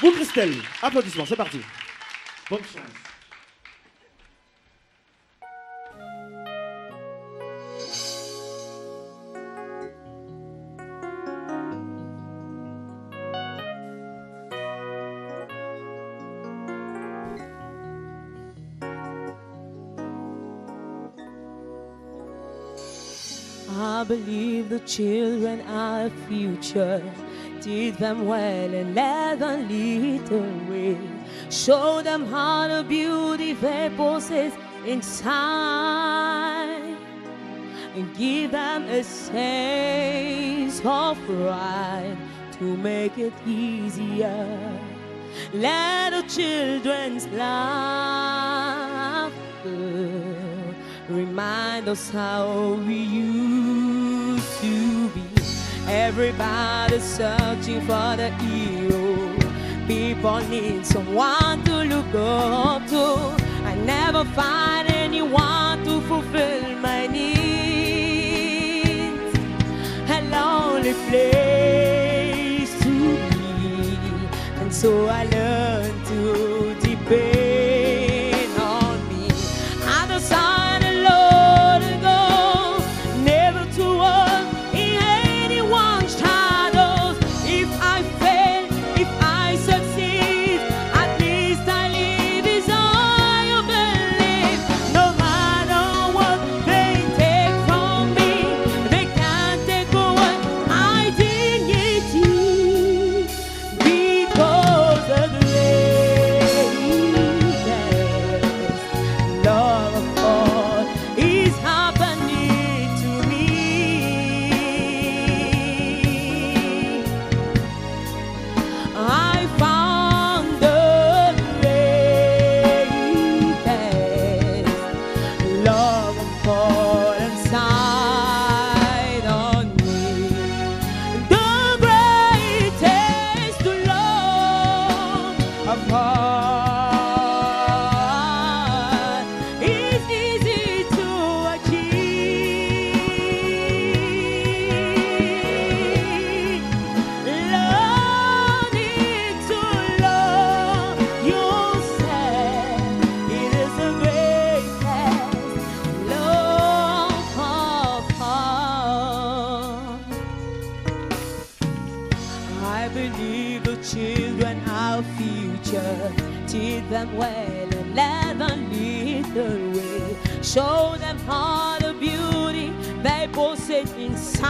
vous Christelle. Applaudissements, c'est parti. Bonne chance. I believe the children are a future. Teach them well and let them lead the way. Show them how the beauty they possess inside. And give them a sense of pride to make it easier. Let the children's laughter remind us how we used to be. Everybody's searching for the hero. People need someone to look up to. I never find anyone to fulfill my needs. A lonely place to be, and so I learned to depend on me. I decided, Lord, to go, never to walk in anyone's shadows. If I fail, if I succeed, at least I live is all you believe. No matter what they take from me, they can't take away my dignity, because the greatest love of all is happening to me. I found the greatest love of all inside on me. The greatest love of all is easy to achieve. Learning to love yourself, it is the greatest love of all. I believe the children are our future. Teach them well and let them lead the way. Show them all the beauty they possess inside.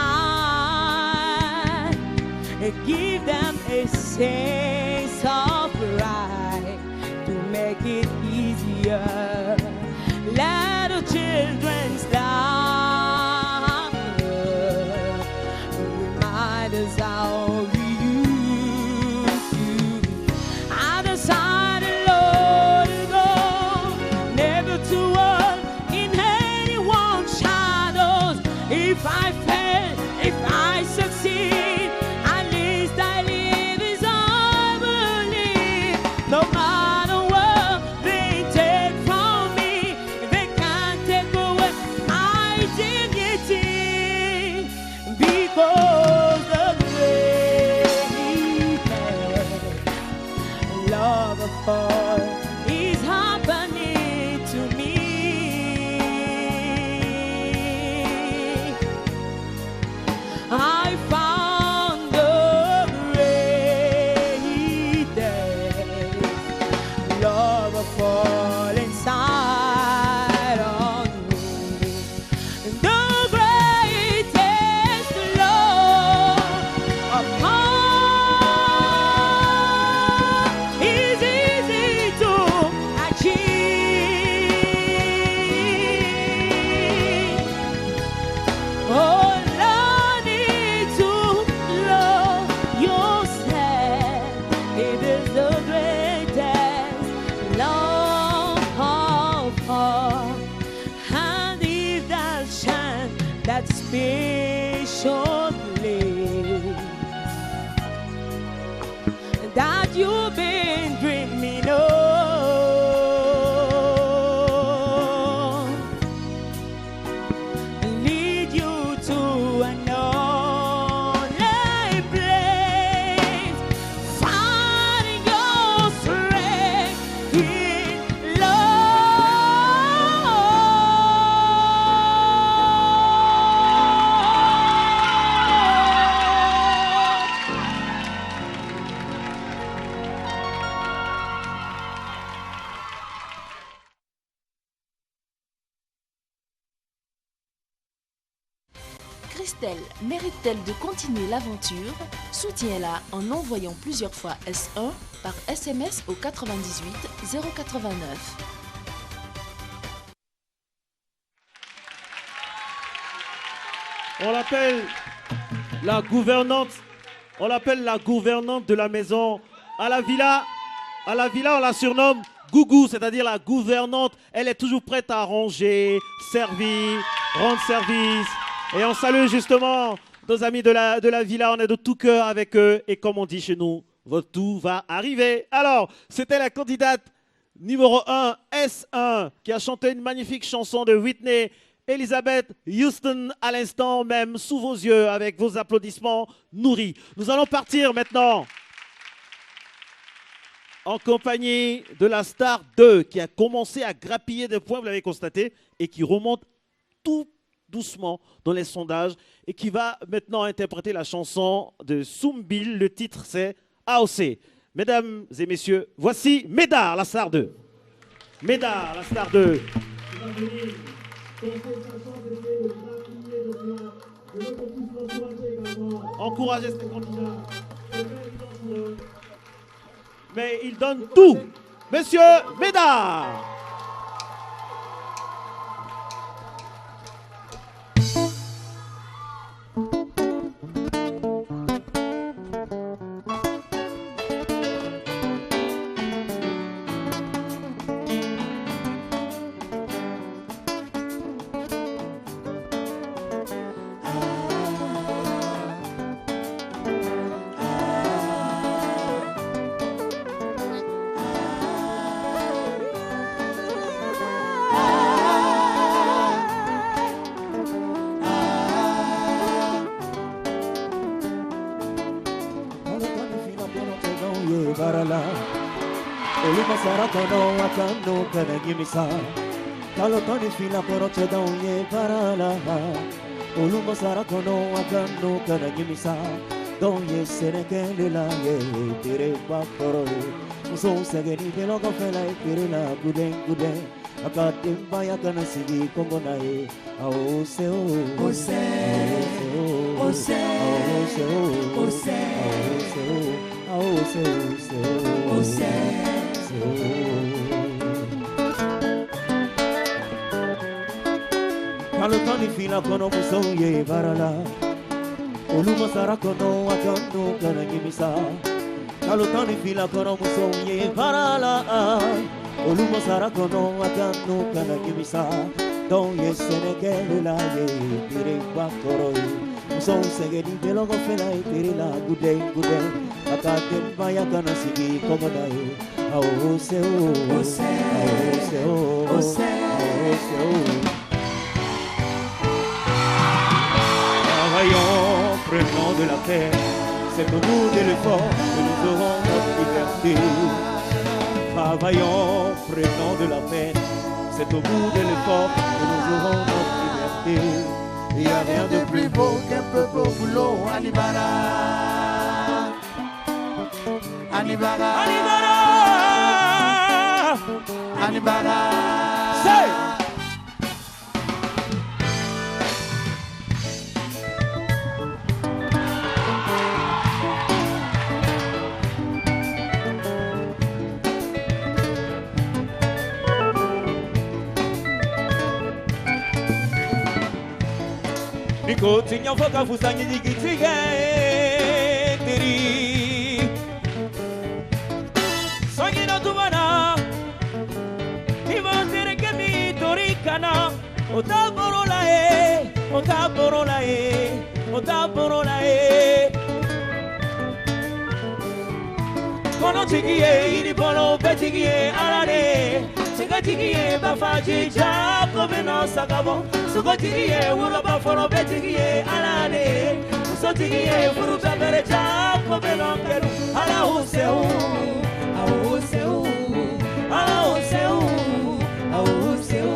And give them a sense of pride to make it easier. Let the children's laughter remind us how we used to be. I decided, Lord, to go, never to walk in anyone's shadows. If I fail, if I succeed, at least I live as I believe. No matter what they take from me, they can't take away my dignity, because the greatest love of all is happening to me. I found the greatest love of all inside on me. The greatest love of all is easy to achieve. Oh, learning to love yourself, it is the greatest love of all. And if that shine, that special place that you've been dreaming of, lead you to an only place, finding your strength in Christelle mérite-t-elle de continuer l'aventure? Soutiens-la en envoyant plusieurs fois S1 par SMS au 98 089. On l'appelle la gouvernante. On l'appelle la gouvernante de la maison. À la villa, on la surnomme Gougou, c'est-à-dire la gouvernante. Elle est toujours prête à ranger, servir, rendre service. Et on salue justement Nos amis de la villa, on est de tout cœur avec eux. Et comme on dit chez nous, votre tout va arriver. Alors, c'était la candidate numéro 1, S1, qui a chanté une magnifique chanson de Whitney Elizabeth Houston à l'instant même, sous vos yeux, avec vos applaudissements nourris. Nous allons partir maintenant en compagnie de la star 2 qui a commencé à grappiller des points, vous l'avez constaté, et qui remonte tout doucement dans les sondages et qui va maintenant interpréter la chanson de Soumbil. Le titre, c'est AOC. Mesdames et messieurs, voici Médard, la star 2. Médard, la star 2. Encouragez ces candidats. Mais il donne tout. Monsieur Médard. Kono wakano kana gimisa Kalo toni fila poroche daunye parala Olumo sara kono wakano kana gimisa Donye senekele la ye tere bakoro Muso segeni velogo fela tere la guden guden Akatim baya kana sigi kongo na ye Aose o Ose Ose Aose o Ose Aose o Ose Kalo tani fila kono musonye barala Olumo sara kono wakano kana gimisa Kalo tani fila kono musonye barala Olumo sara kono wakano kana gimisa Donye senekele la ye tire bakoro Muson segeni velogo fela tire la gude gude Akatem baya kana sigi komoda ye Aose o Ose Aose o Ose Aose o Travaillons, prenons de la terre, c'est au bout de l'effort que nous aurons notre liberté. Travaillons, prenons de la peine, c'est au bout de l'effort que nous aurons notre liberté. Il n'y a rien de plus beau qu'un peuple au boulot, Anibara. Anibara. Anibara. Anibara. Say! Niko tinya foka fusanyi dikitige tiri Songi no tumana Iba tere kemi torikana Otaborola e Otaborola e Otaborola e Kono tigie iri polo betigie alane Tigie bafaji jako beno sakabo Suko tigie wuro baforo betigie alane Uso tigie wuro bafere jako beno keru Ala useu Auseu Auseu Auseu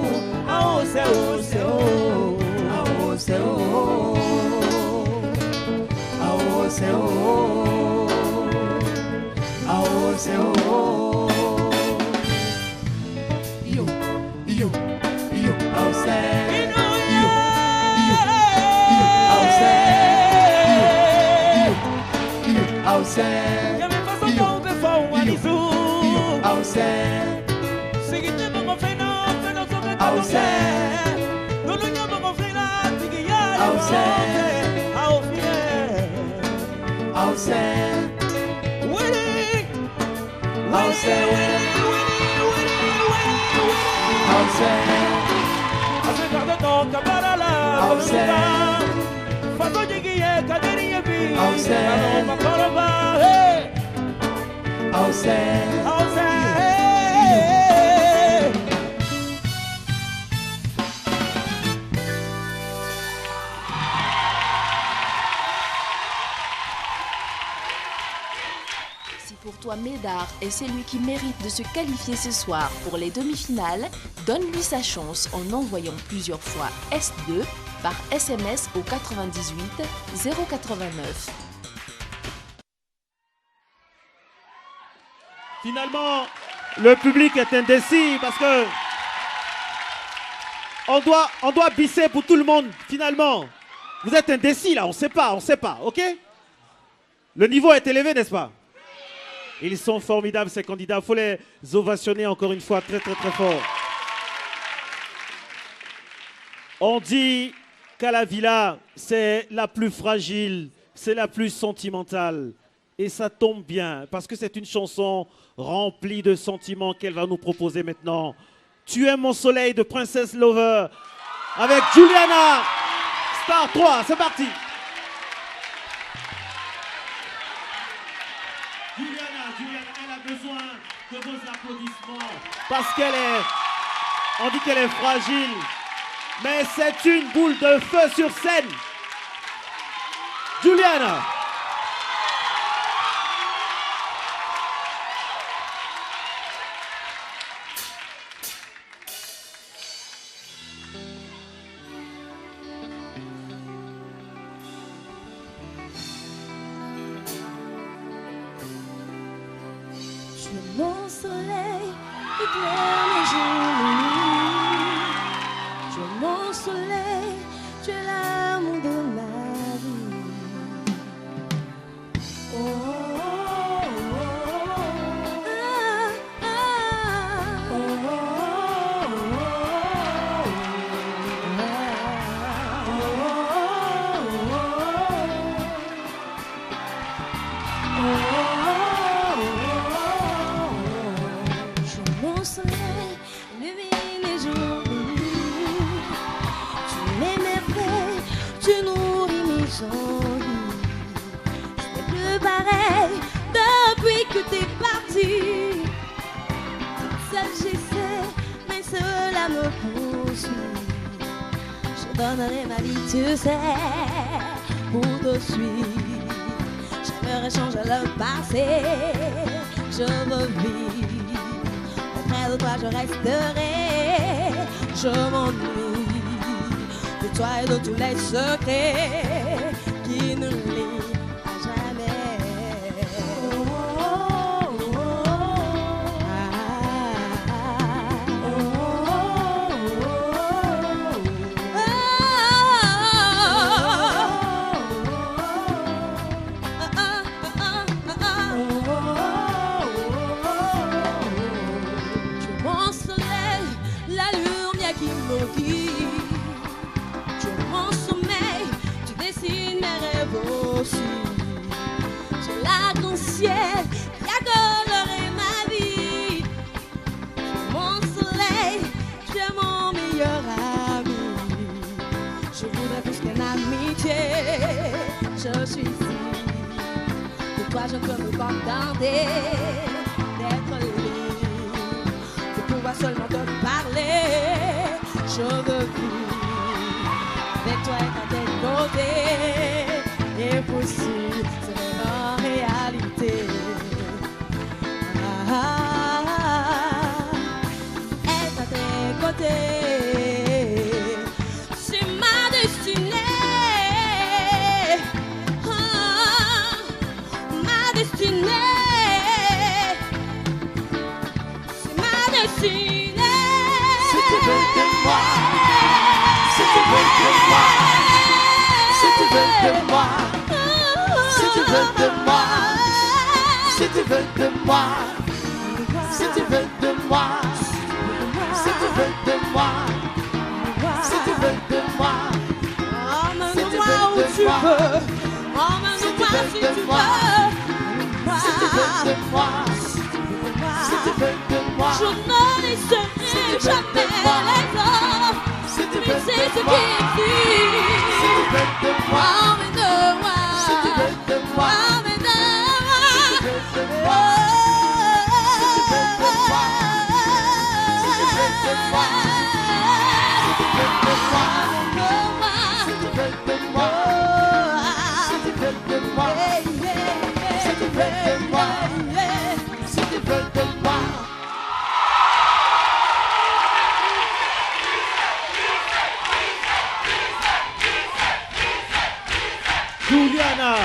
Auseu Auseu Auseu Auseu Ya me paso con que fue un anisu Seguite mo fena pero sobre No lo llamo mo fena tigiya Fato llegué Si pour toi Médard est celui qui mérite de se qualifier ce soir pour les demi-finales, donne-lui sa chance en envoyant plusieurs fois S2 par SMS au 98 089. Finalement, le public est indécis parce que on doit bisser pour tout le monde, finalement. Vous êtes indécis là, on sait pas, ok? Le niveau est élevé, n'est-ce pas? Ils sont formidables, ces candidats. Il faut les ovationner encore une fois très, très, très fort. On dit qu'à la villa, c'est la plus fragile, c'est la plus sentimentale. Et ça tombe bien, parce que c'est une chanson remplie de sentiments qu'elle va nous proposer maintenant. Tu es mon soleil de Princess Lover, avec Juliana, Star 3, c'est parti. Juliana, elle a besoin de vos applaudissements, parce on dit qu'elle est fragile, mais c'est une boule de feu sur scène. Juliana. Mon soleil éclaire mes journées. Tu es mon soleil, tu es l'amour de ma vie. Oh, oh, oh, oh. Ah, ah. Oh, oh, oh, oh. Oh, mon soleil, illumine les jours de nuit. Tu m'émerveilles, tu nourris mes envies. Ce n'est plus pareil depuis que t'es parti. Seul j'essaie, mais cela me poursuit. Je donnerai ma vie, tu sais, pour te suivre. J'aimerais changer le passé, je veux vivre. Près de toi je resterai, je m'ennuie de toi et de tous les secrets qui ne lient à jamais. Oh, oh, oh, oh. Ah, ah, oh, oh, mon soleil, la lumière qui me guide. Tu es mon sommeil, tu dessines mes rêves aussi. J'ai l'arc-en-ciel qui a coloré ma vie. Tu es mon soleil, tu es mon meilleur ami. Je voudrais plus qu'une amitié, je suis ici. De toi je peux me contenter d'être libre. Seulement de parler, je veux vivre avec toi et à tes côtés. Et possible, c'est en réalité. Être à tes côtés, c'est ma destinée. Ma destinée. Si tu veux de moi, si tu veux de moi, si tu veux de moi, si tu veux de moi, si tu veux de moi, si tu veux de moi, si tu veux de moi, si tu veux de moi, emmène-moi où tu veux, emmène-moi si tu veux, si tu veux de moi. Si tu veux de moi, je ne laisserai jamais les hommes. Si tu veux c'est ce de moi, qui existe. si tu veux de moi, Emmène-moi. Si tu veux de Juliana.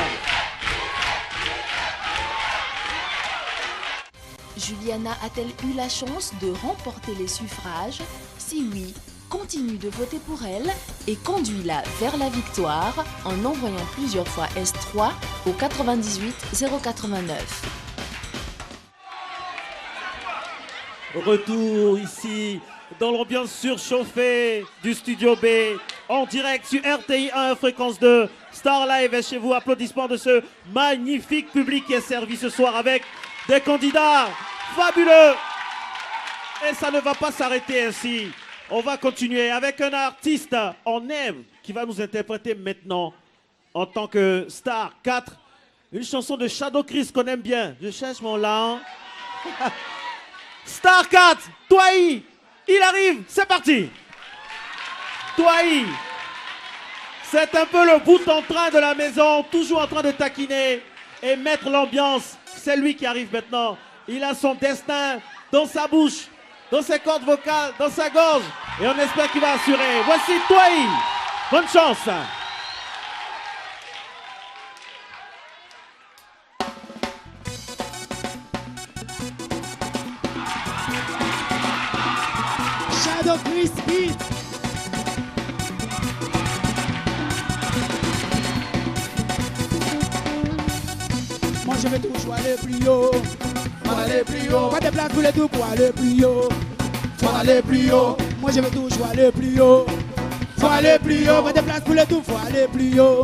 Juliana a-t-elle eu la chance de remporter les suffrages? Si oui, continue de voter pour elle et conduis-la vers la victoire en envoyant plusieurs fois S3 au 98 089. Retour ici dans l'ambiance surchauffée du Studio B, en direct sur RTI 1 fréquence 2. Star Live est chez vous. Applaudissements de ce magnifique public qui est servi ce soir avec des candidats fabuleux. Et ça ne va pas s'arrêter ainsi. On va continuer avec un artiste en herbe qui va nous interpréter maintenant en tant que Star 4. Une chanson de Shadow Chris qu'on aime bien. Je cherche mon lan. Star 4, Toyi, il arrive, c'est parti. Toyi, c'est un peu le bout en train de la maison, toujours en train de taquiner et mettre l'ambiance. C'est lui qui arrive maintenant. Il a son destin dans sa bouche, dans ses cordes vocales, dans sa gorge. Et on espère qu'il va assurer. Voici Toyi. Bonne chance. Shadow Chris Beat. Moi je vais toujours aller plus haut. Faut aller plus haut. Pas de place pour les deux pour aller plus haut. Faut aller plus haut. Moi je vais toujours aller plus haut. Faut aller plus haut. Pas de place pour les deux, faut aller plus haut.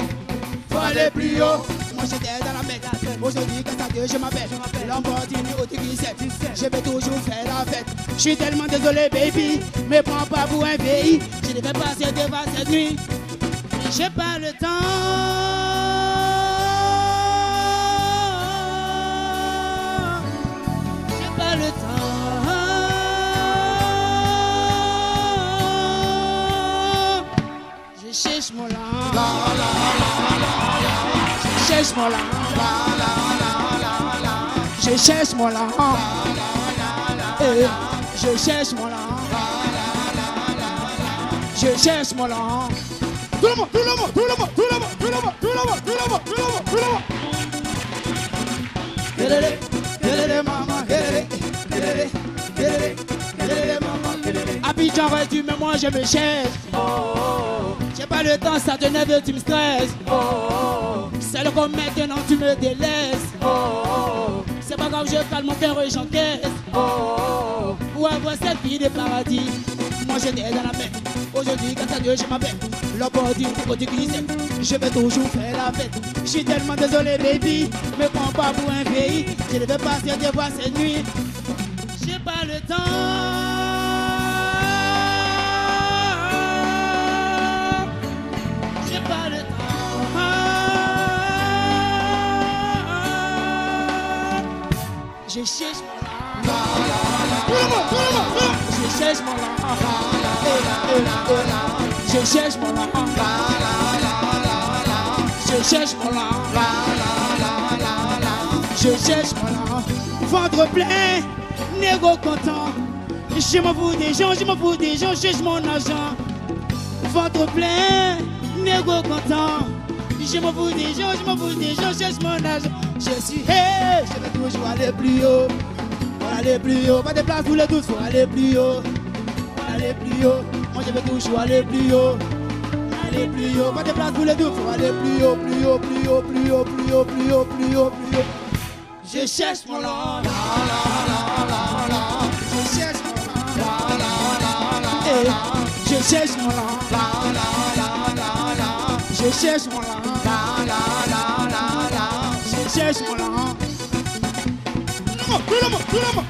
Faut aller plus haut. Moi j'étais dans la merde. Aujourd'hui qu'est-ce que je m'appelle Lamborghini au T17. Je vais toujours faire la fête. Je suis tellement désolé baby, me prends pas pour un pays. Je devais passer devant cette nuit, mais j'ai pas le temps. J'ai pas le temps. Je cherche mon lent. Je cherche mon lent. Je cherche mon lent. Je cherche mon lent. Je cherche mon lent. Tout le monde, tout le monde, tout le monde, tout le monde, tout le monde, tout le monde, tout le monde, tout le monde, tout le monde. Gelele, gelele maman, gelele, gelele, gelele, gelele maman, gelele. Abidjan vas-tu, mais moi je me cherche. J'ai pas le temps, ça te nerve, tu me stresses. C'est le comme maintenant tu me délaisses. C'est pas grave, je calme mon cœur et j'encaisse. Pour avoir cette vie de paradis. Moi j'étais dans la mer. Aujourd'hui, grâce à Dieu, je m'appelle Lamborghini au T17. Je vais toujours faire la fête. Je suis tellement désolé, baby. Me prends pas pour un pays. Je devais passer de voir cette nuit. J'ai pas le temps. J'ai pas le temps. Je cherche mon lent. Je cherche mon lent. Je cherche mon lent. Je cherche mon lent. Je cherche mon lent. Ventre plein, négo content. Je m'en fous des gens, je m'en fous des gens, je cherche mon argent. Ventre plein, négo content. Je m'en fous des gens, je m'en fous des gens, je cherche mon argent. Je suis hey, je vais toujours aller plus haut. Faut aller plus haut, pas de place pour les doutes, faut aller plus haut. Faut aller plus haut, moi je vais toujours aller plus haut. Aller plus haut, pas de place pour les doutes, faut aller plus haut, plus haut, plus haut, plus haut, plus haut, plus haut, plus haut, plus haut. Je cherche mon lent. Je cherche mon lent. Je cherche mon lent. Je cherche mon lent. Je cherche mon lent. Tout le monde, tout le monde.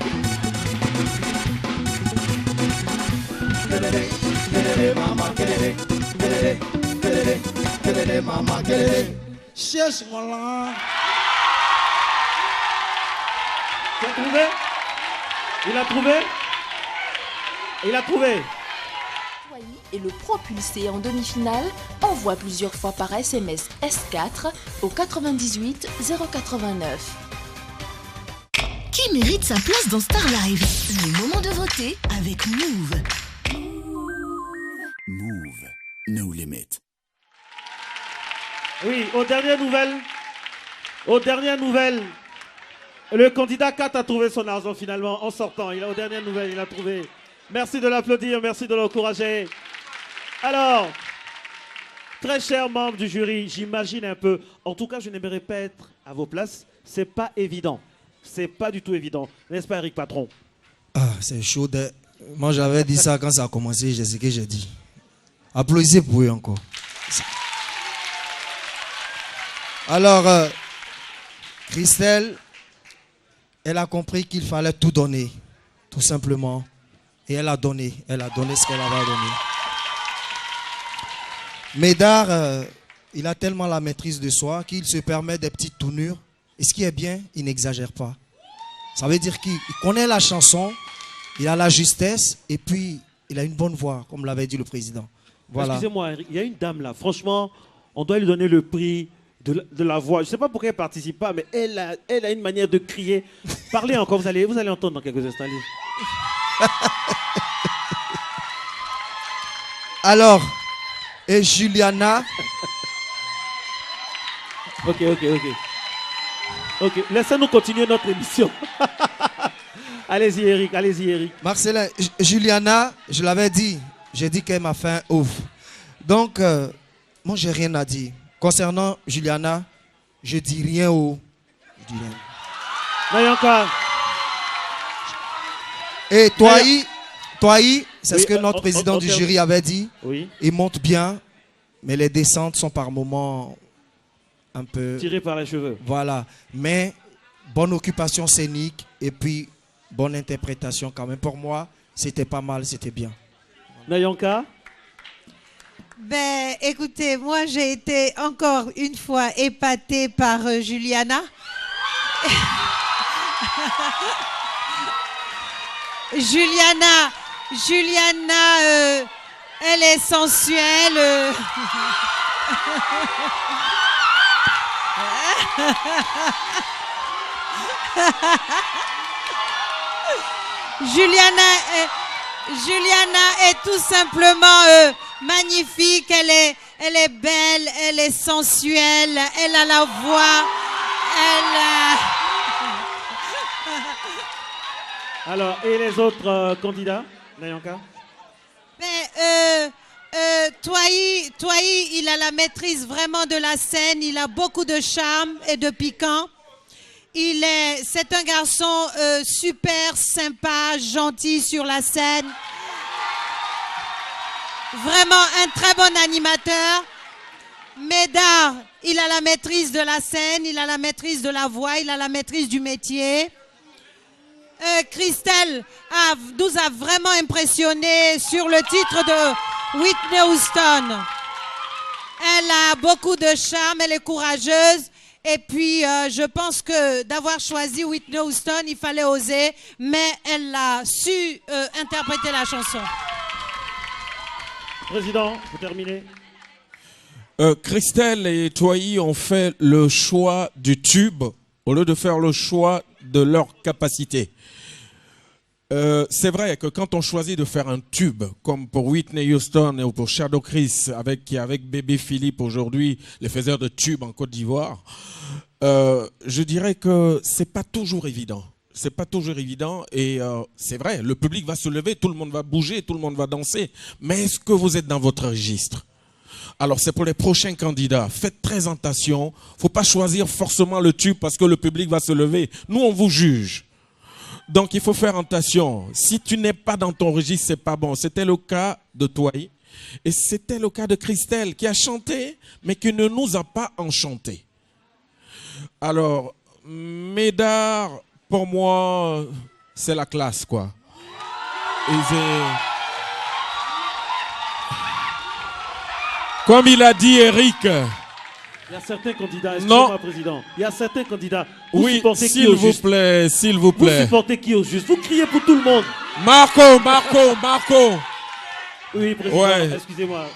Cherche mon lent. Tu as trouvé? Il a trouvé? Il a trouvé. Et le propulser en demi-finale, envoie plusieurs fois par SMS S4 au 98 089. Qui mérite sa place dans Star Live? Le moment de voter avec Move. Move, no limit. Oui, aux dernières nouvelles, le candidat 4 a trouvé son argent finalement en sortant. Aux dernières nouvelles, il a trouvé. Merci de l'applaudir, merci de l'encourager. Alors, très chers membres du jury, j'imagine un peu. En tout cas, je n'aimerais pas être à vos places. C'est pas évident. C'est pas du tout évident. N'est-ce pas, Eric Patron? Ah, c'est chaud. Moi, j'avais dit ça quand ça a commencé. Je sais ce que j'ai dit. Applaudissez pour eux encore. Alors, Christelle, elle a compris qu'il fallait tout donner, tout simplement. Et elle a donné ce qu'elle avait donné. Médard, il a tellement la maîtrise de soi qu'il se permet des petites tournures. Et ce qui est bien, il n'exagère pas. Ça veut dire qu'il connaît la chanson, il a la justesse et puis il a une bonne voix, comme l'avait dit le président. Voilà. Excusez-moi, Eric, il y a une dame là, franchement, on doit lui donner le prix de la voix. Je ne sais pas pourquoi elle ne participe pas, mais elle a une manière de crier. Parlez encore, vous allez entendre dans quelques instants. Alors, et Juliana. Ok. Laissez-nous continuer notre émission. Allez-y, Eric. Marcelin, Juliana, je l'avais dit. J'ai dit qu'elle m'a fait un ouf. Donc, moi, j'ai rien à dire. Concernant Juliana, je dis rien au... Je dis rien. Nayanka. Et Toaï, c'est ce que notre président du jury avait dit. Oui. Il monte bien, mais les descentes sont par moments un peu... tirées par les cheveux. Voilà. Mais bonne occupation scénique et puis bonne interprétation quand même. Pour moi, c'était pas mal, c'était bien. Nayanka? Ben, écoutez, moi j'ai été encore une fois épatée par Juliana. Juliana, elle est sensuelle. Juliana est tout simplement magnifique. Elle est belle, elle est sensuelle, elle a la voix, Alors, et les autres candidats, Nayanka? Toaï, il a la maîtrise vraiment de la scène, il a beaucoup de charme et de piquant. C'est un garçon super sympa, gentil sur la scène. Vraiment un très bon animateur. Médard, il a la maîtrise de la scène, il a la maîtrise de la voix, il a la maîtrise du métier. Christelle nous a vraiment impressionnés sur le titre de Whitney Houston. Elle a beaucoup de charme, elle est courageuse. Et puis, je pense que d'avoir choisi Whitney Houston, il fallait oser, mais elle a su interpréter la chanson. Président, vous terminez. Christelle et Toaï ont fait le choix du tube au lieu de faire le choix de leur capacité. C'est vrai que quand on choisit de faire un tube, comme pour Whitney Houston ou pour Shadow Chris, qui avec Bébé Philippe aujourd'hui, les faiseurs de tubes en Côte d'Ivoire, je dirais que c'est pas toujours évident. C'est pas toujours évident et c'est vrai, le public va se lever, tout le monde va bouger, tout le monde va danser. Mais est-ce que vous êtes dans votre registre? Alors c'est pour les prochains candidats. Faites très attention. Faut pas choisir forcément le tube parce que le public va se lever. Nous, on vous juge. Donc il faut faire attention. Si tu n'es pas dans ton registre, c'est pas bon. C'était le cas de Toaï et c'était le cas de Christelle qui a chanté mais qui ne nous a pas enchantés. Alors, Médard, pour moi, c'est la classe, quoi. Comme il a dit Eric. Il y a certains candidats, excusez-moi, Président. Il y a certains candidats. Vous supportez qui au juste? S'il vous plaît. Vous supportez qui au juste? Vous criez pour tout le monde. Marco. Oui, Président, ouais. Excusez-moi.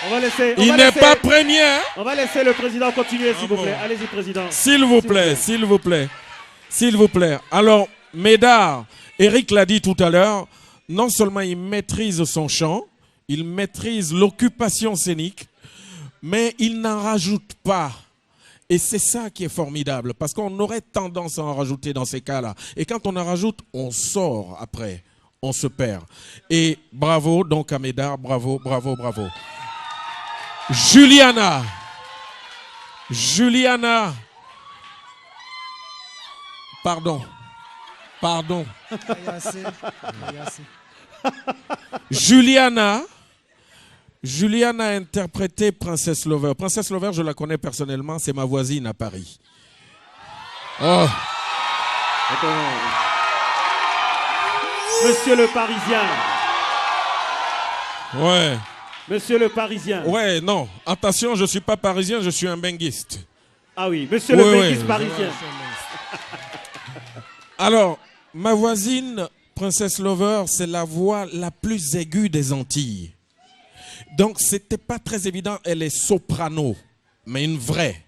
On va laisser. Il n'est pas premier. Hein? On va laisser le président continuer, s'il vous plaît. Allez-y, président. S'il vous plaît. Alors, Médard, Eric l'a dit tout à l'heure, non seulement il maîtrise son chant, il maîtrise l'occupation scénique, mais il n'en rajoute pas. Et c'est ça qui est formidable, parce qu'on aurait tendance à en rajouter dans ces cas-là. Et quand on en rajoute, on sort après, on se perd. Et bravo donc à Médard, bravo, bravo, bravo. Juliana, pardon. Juliana a interprété Princess Lover. Princess Lover, je la connais personnellement, c'est ma voisine à Paris. Oh. Monsieur le Parisien. Ouais. Monsieur le Parisien. Ouais, non. Attention, je ne suis pas parisien, je suis un benguiste. Ah oui, monsieur le benguiste parisien. Alors, ma voisine, Princess Lover, c'est la voix la plus aiguë des Antilles. Donc, c'était pas très évident. Elle est soprano, mais une vraie.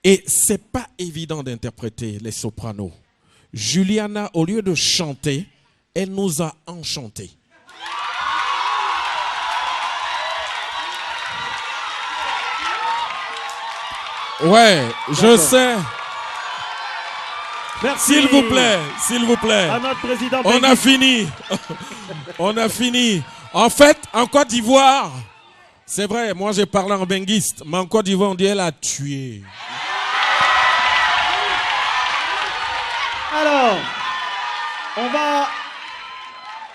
Et c'est pas évident d'interpréter les sopranos. Juliana, au lieu de chanter, elle nous a enchantés. Ouais, je sais. Merci. S'il vous plaît. À notre président. On a fini. On a fini. En fait, en Côte d'Ivoire, c'est vrai, moi j'ai parlé en benguiste, mais en Côte d'Ivoire, on dit elle a tué. Alors,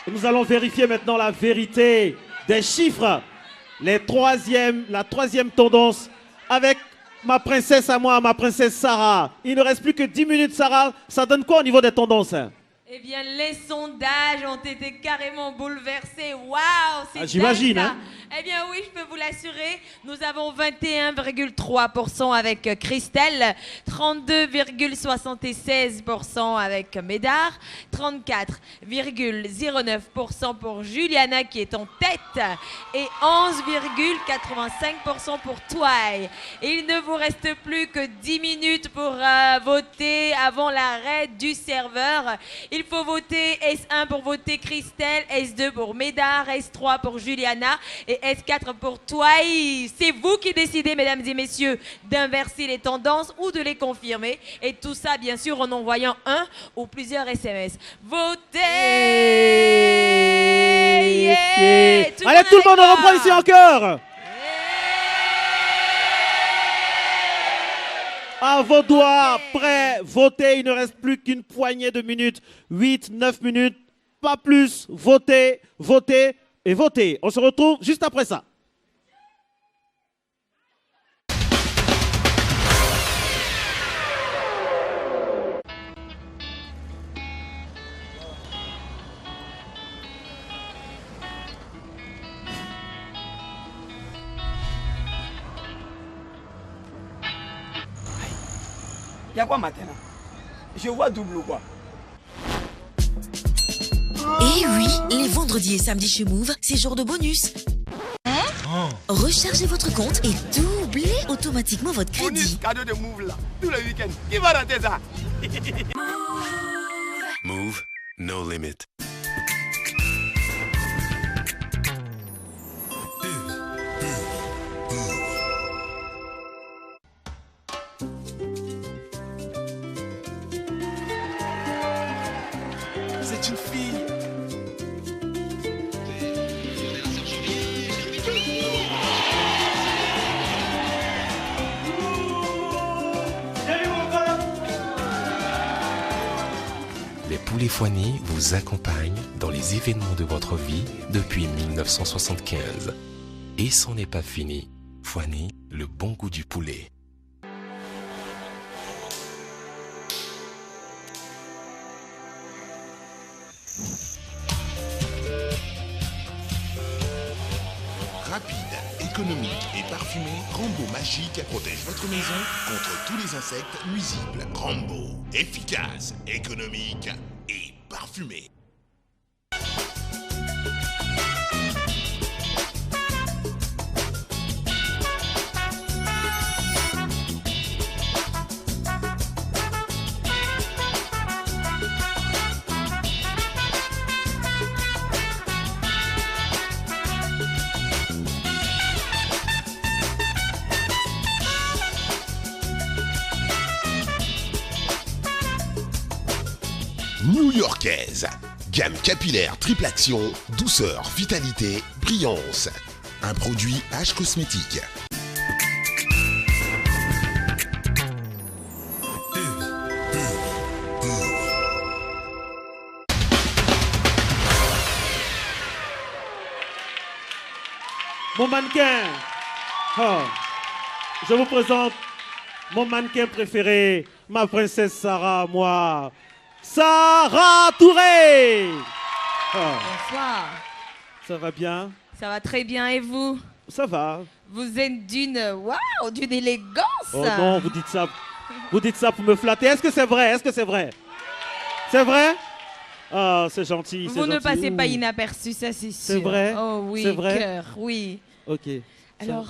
nous allons vérifier maintenant la vérité des chiffres. La troisième tendance avec ma princesse à moi, ma princesse Sarah. Il ne reste plus que 10 minutes, Sarah. Ça donne quoi au niveau des tendances? Eh bien, les sondages ont été carrément bouleversés. Waouh, c'est j'imagine, dingue, ça. hein. Eh bien, oui, je peux vous l'assurer. Nous avons 21,3% avec Christelle, 32,76% avec Médard, 34,09% pour Juliana qui est en tête et 11,85% pour Touaille. Il ne vous reste plus que 10 minutes pour voter avant l'arrêt du serveur. Il faut voter S1 pour voter Christelle, S2 pour Médard, S3 pour Juliana et S4 pour Touaille. C'est vous qui décidez, mesdames et messieurs, d'inverser les tendances ou de les confirmer. Et tout ça, bien sûr, en envoyant un ou plusieurs SMS. Votez! Yeah. Allez, tout le monde, on reprend ici encore. À vos doigts, prêts, votez. Il ne reste plus qu'une poignée de minutes. 8, 9 minutes, pas plus. Votez, votez et votez. On se retrouve juste après ça. Il y a quoi maintenant? Je vois double ou quoi? Eh oui, les vendredis et samedis chez Move, c'est jour de bonus. Rechargez votre compte et doublez automatiquement votre crédit. Bonus cadeau de Move là, tout le week-end. Qui va rater ça? Move, no limit. C'est une fille. Les Poulets Foigny vous accompagnent dans les événements de votre vie depuis 1975. Et c'en n'est pas fini. Foigny, le bon goût du poulet. Rapide, économique et parfumé, Rambo Magique protège votre maison contre tous les insectes nuisibles. Rambo, efficace, économique et parfumé. new-yorkaise. Gamme capillaire triple action, douceur, vitalité, brillance. Un produit H Cosmétique. Mon mannequin. Oh. Je vous présente mon mannequin préféré, ma princesse Sarah, moi. Sarah Touré. Oh. Bonsoir. Ça va bien? Ça va très bien et vous? Ça va. Vous êtes d'une élégance. Oh non, vous dites ça pour me flatter. Est-ce que c'est vrai? Est-ce que c'est vrai? C'est vrai? Ah, c'est gentil. Vous ne gentil. passez pas Ouh. inaperçu, ça c'est sûr. C'est vrai? Oh oui, C'est vrai? cœur, oui. Ok. Alors,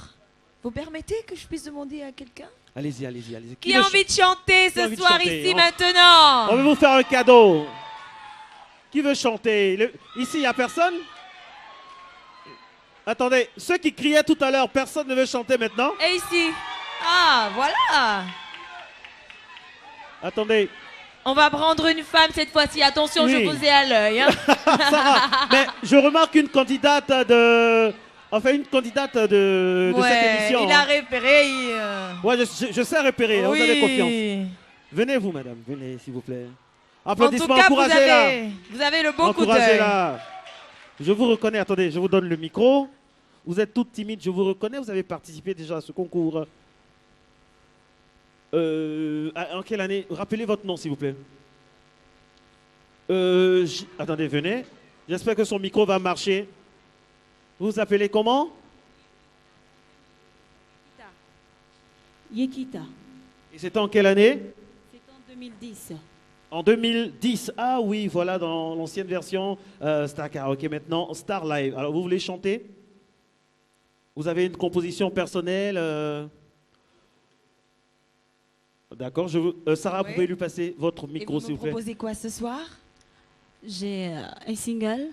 vous permettez que je puisse demander à quelqu'un? Allez-y, allez-y, allez-y. Qui a envie de chanter Qui a ce envie de soir chanter? ici maintenant? On va vous faire un cadeau. Qui veut chanter? Ici, il n'y a personne? Attendez, ceux qui criaient tout à l'heure, personne ne veut chanter maintenant? Et ici? Ah, voilà. Attendez. On va prendre une femme cette fois-ci. Attention, Oui. je vous ai à l'œil. Hein. Sarah, mais je remarque une candidate de... Enfin, une candidate de cette émission. Il a hein. repéré. Ouais, je sais repérer, hein, Oui. vous avez confiance. Venez vous, madame, venez, s'il vous plaît. En tout Applaudissements, cas, encouragez-la. vous avez le bon coup d'œil. Encouragez-la. Je vous reconnais, attendez, je vous donne le micro. Vous êtes toute timide, je vous reconnais, vous avez participé déjà à ce concours. En quelle année? Rappelez votre nom, s'il vous plaît. Attendez, venez. J'espère que son micro va marcher. Vous vous appelez comment? Yekita. Et c'était en quelle année? C'est en 2010. En 2010. Ah oui, voilà, dans l'ancienne version Star Karaoke, maintenant Star Live. Alors, vous voulez chanter? Vous avez une composition personnelle D'accord. Sarah, vous pouvez lui passer votre micro, s'il vous plaît. Vous proposez quoi ce soir? J'ai un single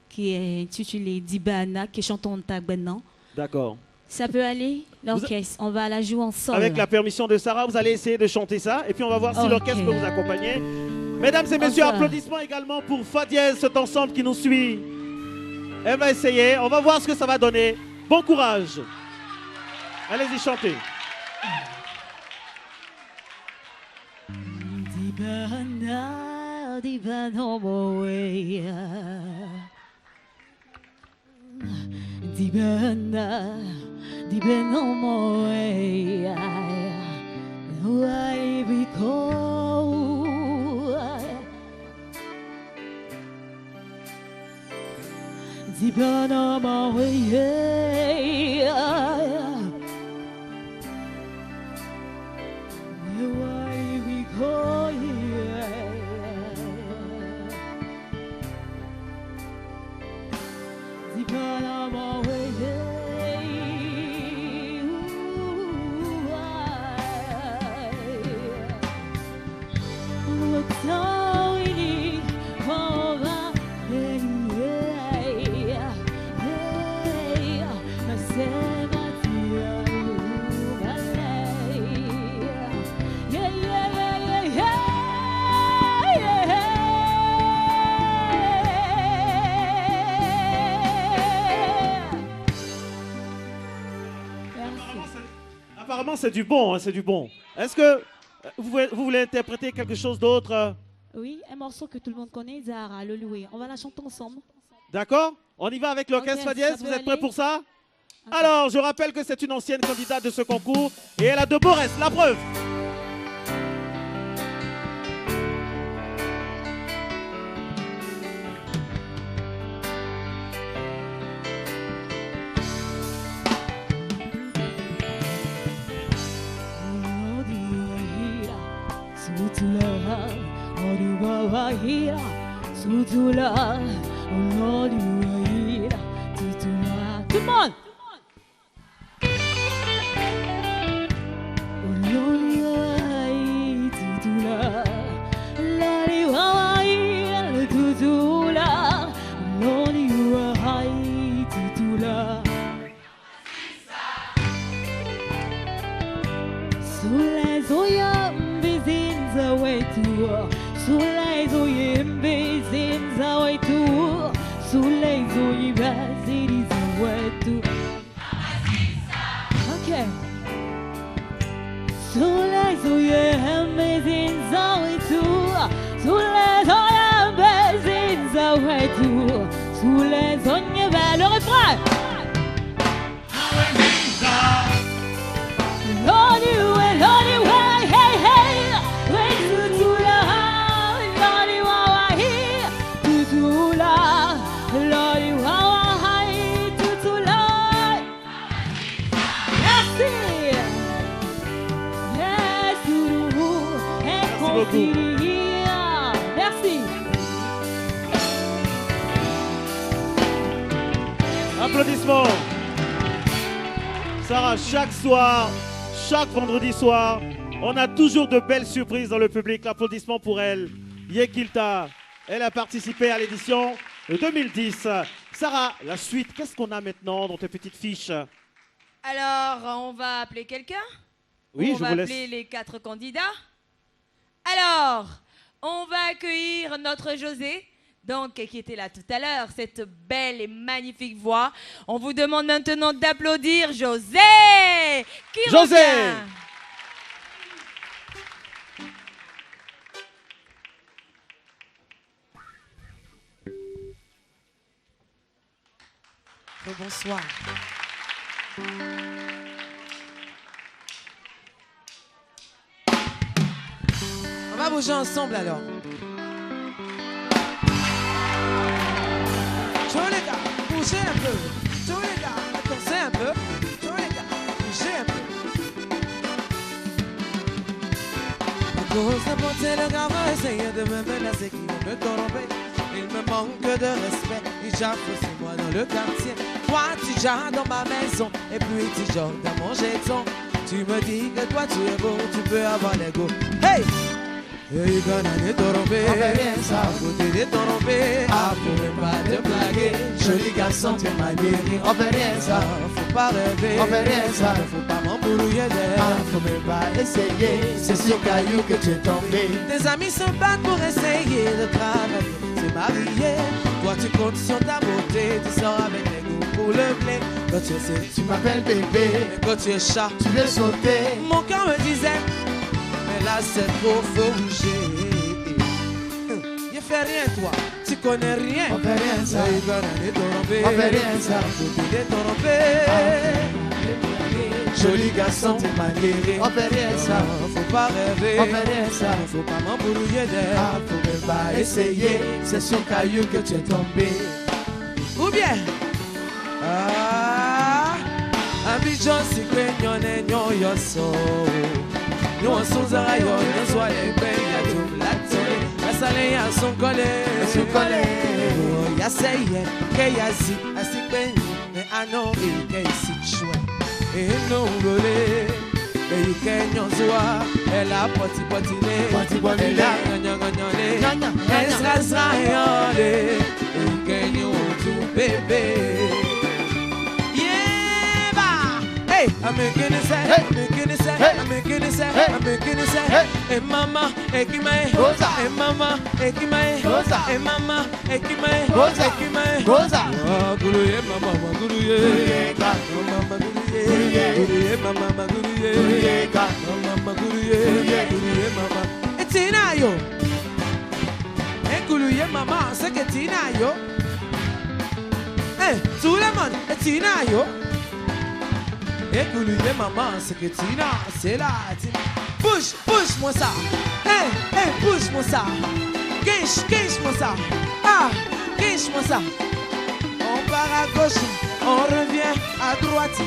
qui est intitulé Dibana, qui chante en maintenant. D'accord. Ça peut aller? L'orchestre, on va la jouer ensemble. Avec la permission de Sarah, vous allez essayer de chanter ça. Et puis, on va voir si Ok. l'orchestre peut vous accompagner. Mesdames et messieurs, applaudissements également pour Fadiez, cet ensemble qui nous suit. Elle va essayer. On va voir ce que ça va donner. Bon courage. Allez-y, chantez. Dibana, Dibana, moe. Dibana, Dibana, moe. Why we call Dibana, moe. Why we call Dibana, moe. Apparemment, c'est du bon, hein, c'est du bon. Est-ce que vous voulez interpréter quelque chose d'autre? Oui, un morceau que tout le monde connaît, Zahara, le louer. On va la chanter ensemble. D'accord? On y va avec l'orchestre Ok, Fadiez. ça Vous peut êtes prêts aller? pour ça? Alors, je rappelle que c'est une ancienne candidate de ce concours et elle a de beaux restes, la preuve. Tout le monde! Sulai zoyam bizin zawetu Sulai zoyam bizin sous les yeux, vas-y, dis-moi tout. Ok. Sous les yeux, mais ils ont tout. Sous les yeux, mais ils ont tout. Sous les yeux, le refrain. Lord, you and Lord, you, hey, hey, when you do la, Lord, you are here, tout là, Lord, you are here, tout là. Merci. Merci beaucoup. Merci. Applaudissements. Sarah, chaque soir, chaque vendredi soir, on a toujours de belles surprises dans le public. L'applaudissement pour elle. Yekilta, elle a participé à l'édition de 2010. Sarah, la suite, qu'est-ce qu'on a maintenant dans tes petites fiches? Alors, on va appeler quelqu'un? Oui, on je va vous laisse. appeler les 4 candidats. Alors, on va accueillir notre José, donc qui était là tout à l'heure, cette belle et magnifique voix. On vous demande maintenant d'applaudir José. Qui José. revient? Bonsoir. On va bouger ensemble alors. Tous les gars, bougez un peu. Tous les gars, dansez un peu. Tous les gars, bougez un peu. À cause de porter le gars va essayer de me menacer, qui me tromper. Il me manque de respect. Il jaffe aussi moi dans le quartier. Toi tu jailles dans ma maison et puis tu jors dans mon jeton. Tu me dis que toi tu es beau, tu peux avoir l'ego. Hey! Et gonna de tromper, à côté de tromper, ah pour ne pas te blaguer. Joli garçon, tu m'as guéri, on fait rien ça, faut pas rêver, on fait rien ça, faut pas m'embrouiller d'air, ah faut même pas essayer, c'est sur caillou que tu es tombé. Tes amis se battent pour essayer de travailler, se marier, toi tu comptes sur ta beauté, tu sors avec les goûts pour le blé. Quand tu sais, tu m'appelles bébé, quand tu es chat, tu veux sauter. Mon cœur me disait, mais là c'est trop, faut bouger. Il fait rien toi, tu connais rien. On fait rien ça, on fait rien ça, faut te détromper. Joli garçon, tu m'as guéri. On fait rien ça, faut pas rêver. On fait rien ça, faut pas m'embrouiller d'air. Ah, faut même pas essayer, c'est sur caillou que tu es tombé. Ou bien Abidjan si kwe nyone nyoyo so Nyon son zara yo nyon so ale kwe ya tum latole Asale ya son kole Ya seye ke ya zi Asi kwe ne ano ke isi chwe E no ngole E yu ke nyon zoa E la poti potine E la ganyone Esra zra yole E yu ke nyon tu bebe Hey, I'm making it say, I'm making it say, I'm making it say, I'm making it say. Hey, mama, ekime, rosa. Hey, mama, ekime, rosa. Hey, mama, ekime, rosa. Ekime, rosa. Guruye, mama, guruye, mama, guruye, mama, guruye, mama, guruye, mama. Etina yo, guruye, mama, c'est que tina yo. Hey, tout le monde, etina yo. Écoulez maman, c'est que Tina, c'est là. Push, push moi ça. Hey, hey, push moi ça. Guinche moi ça. Ah, guinche moi ça. On part à gauche, on revient à droite.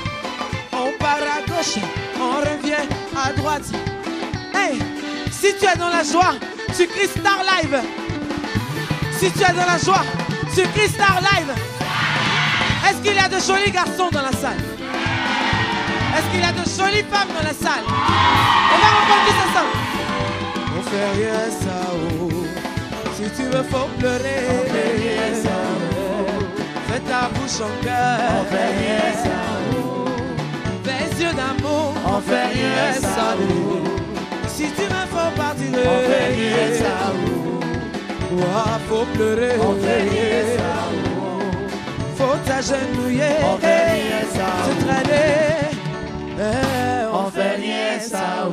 On part à gauche, on revient à droite. Hey, si tu es dans la joie, tu cries Star Live. Si tu es dans la joie, tu cries Star Live. Est-ce qu'il y a de jolis garçons dans la salle? Est-ce qu'il y a de jolies femmes dans la salle? On va reprendre tous ensemble. On fait rien ça, oh. Si tu veux, faut pleurer. On fait rien ça, oh. Fais ta bouche en cœur. On fait rien ça, oh. Fais les yeux d'amour. On fait rien ça, oh. Si tu me faut partir. On fait rien ça, oh. Faut pleurer. On fait rien ça, oh. s'agenouiller, on fait rien ça, se traîner, on fait rien ça.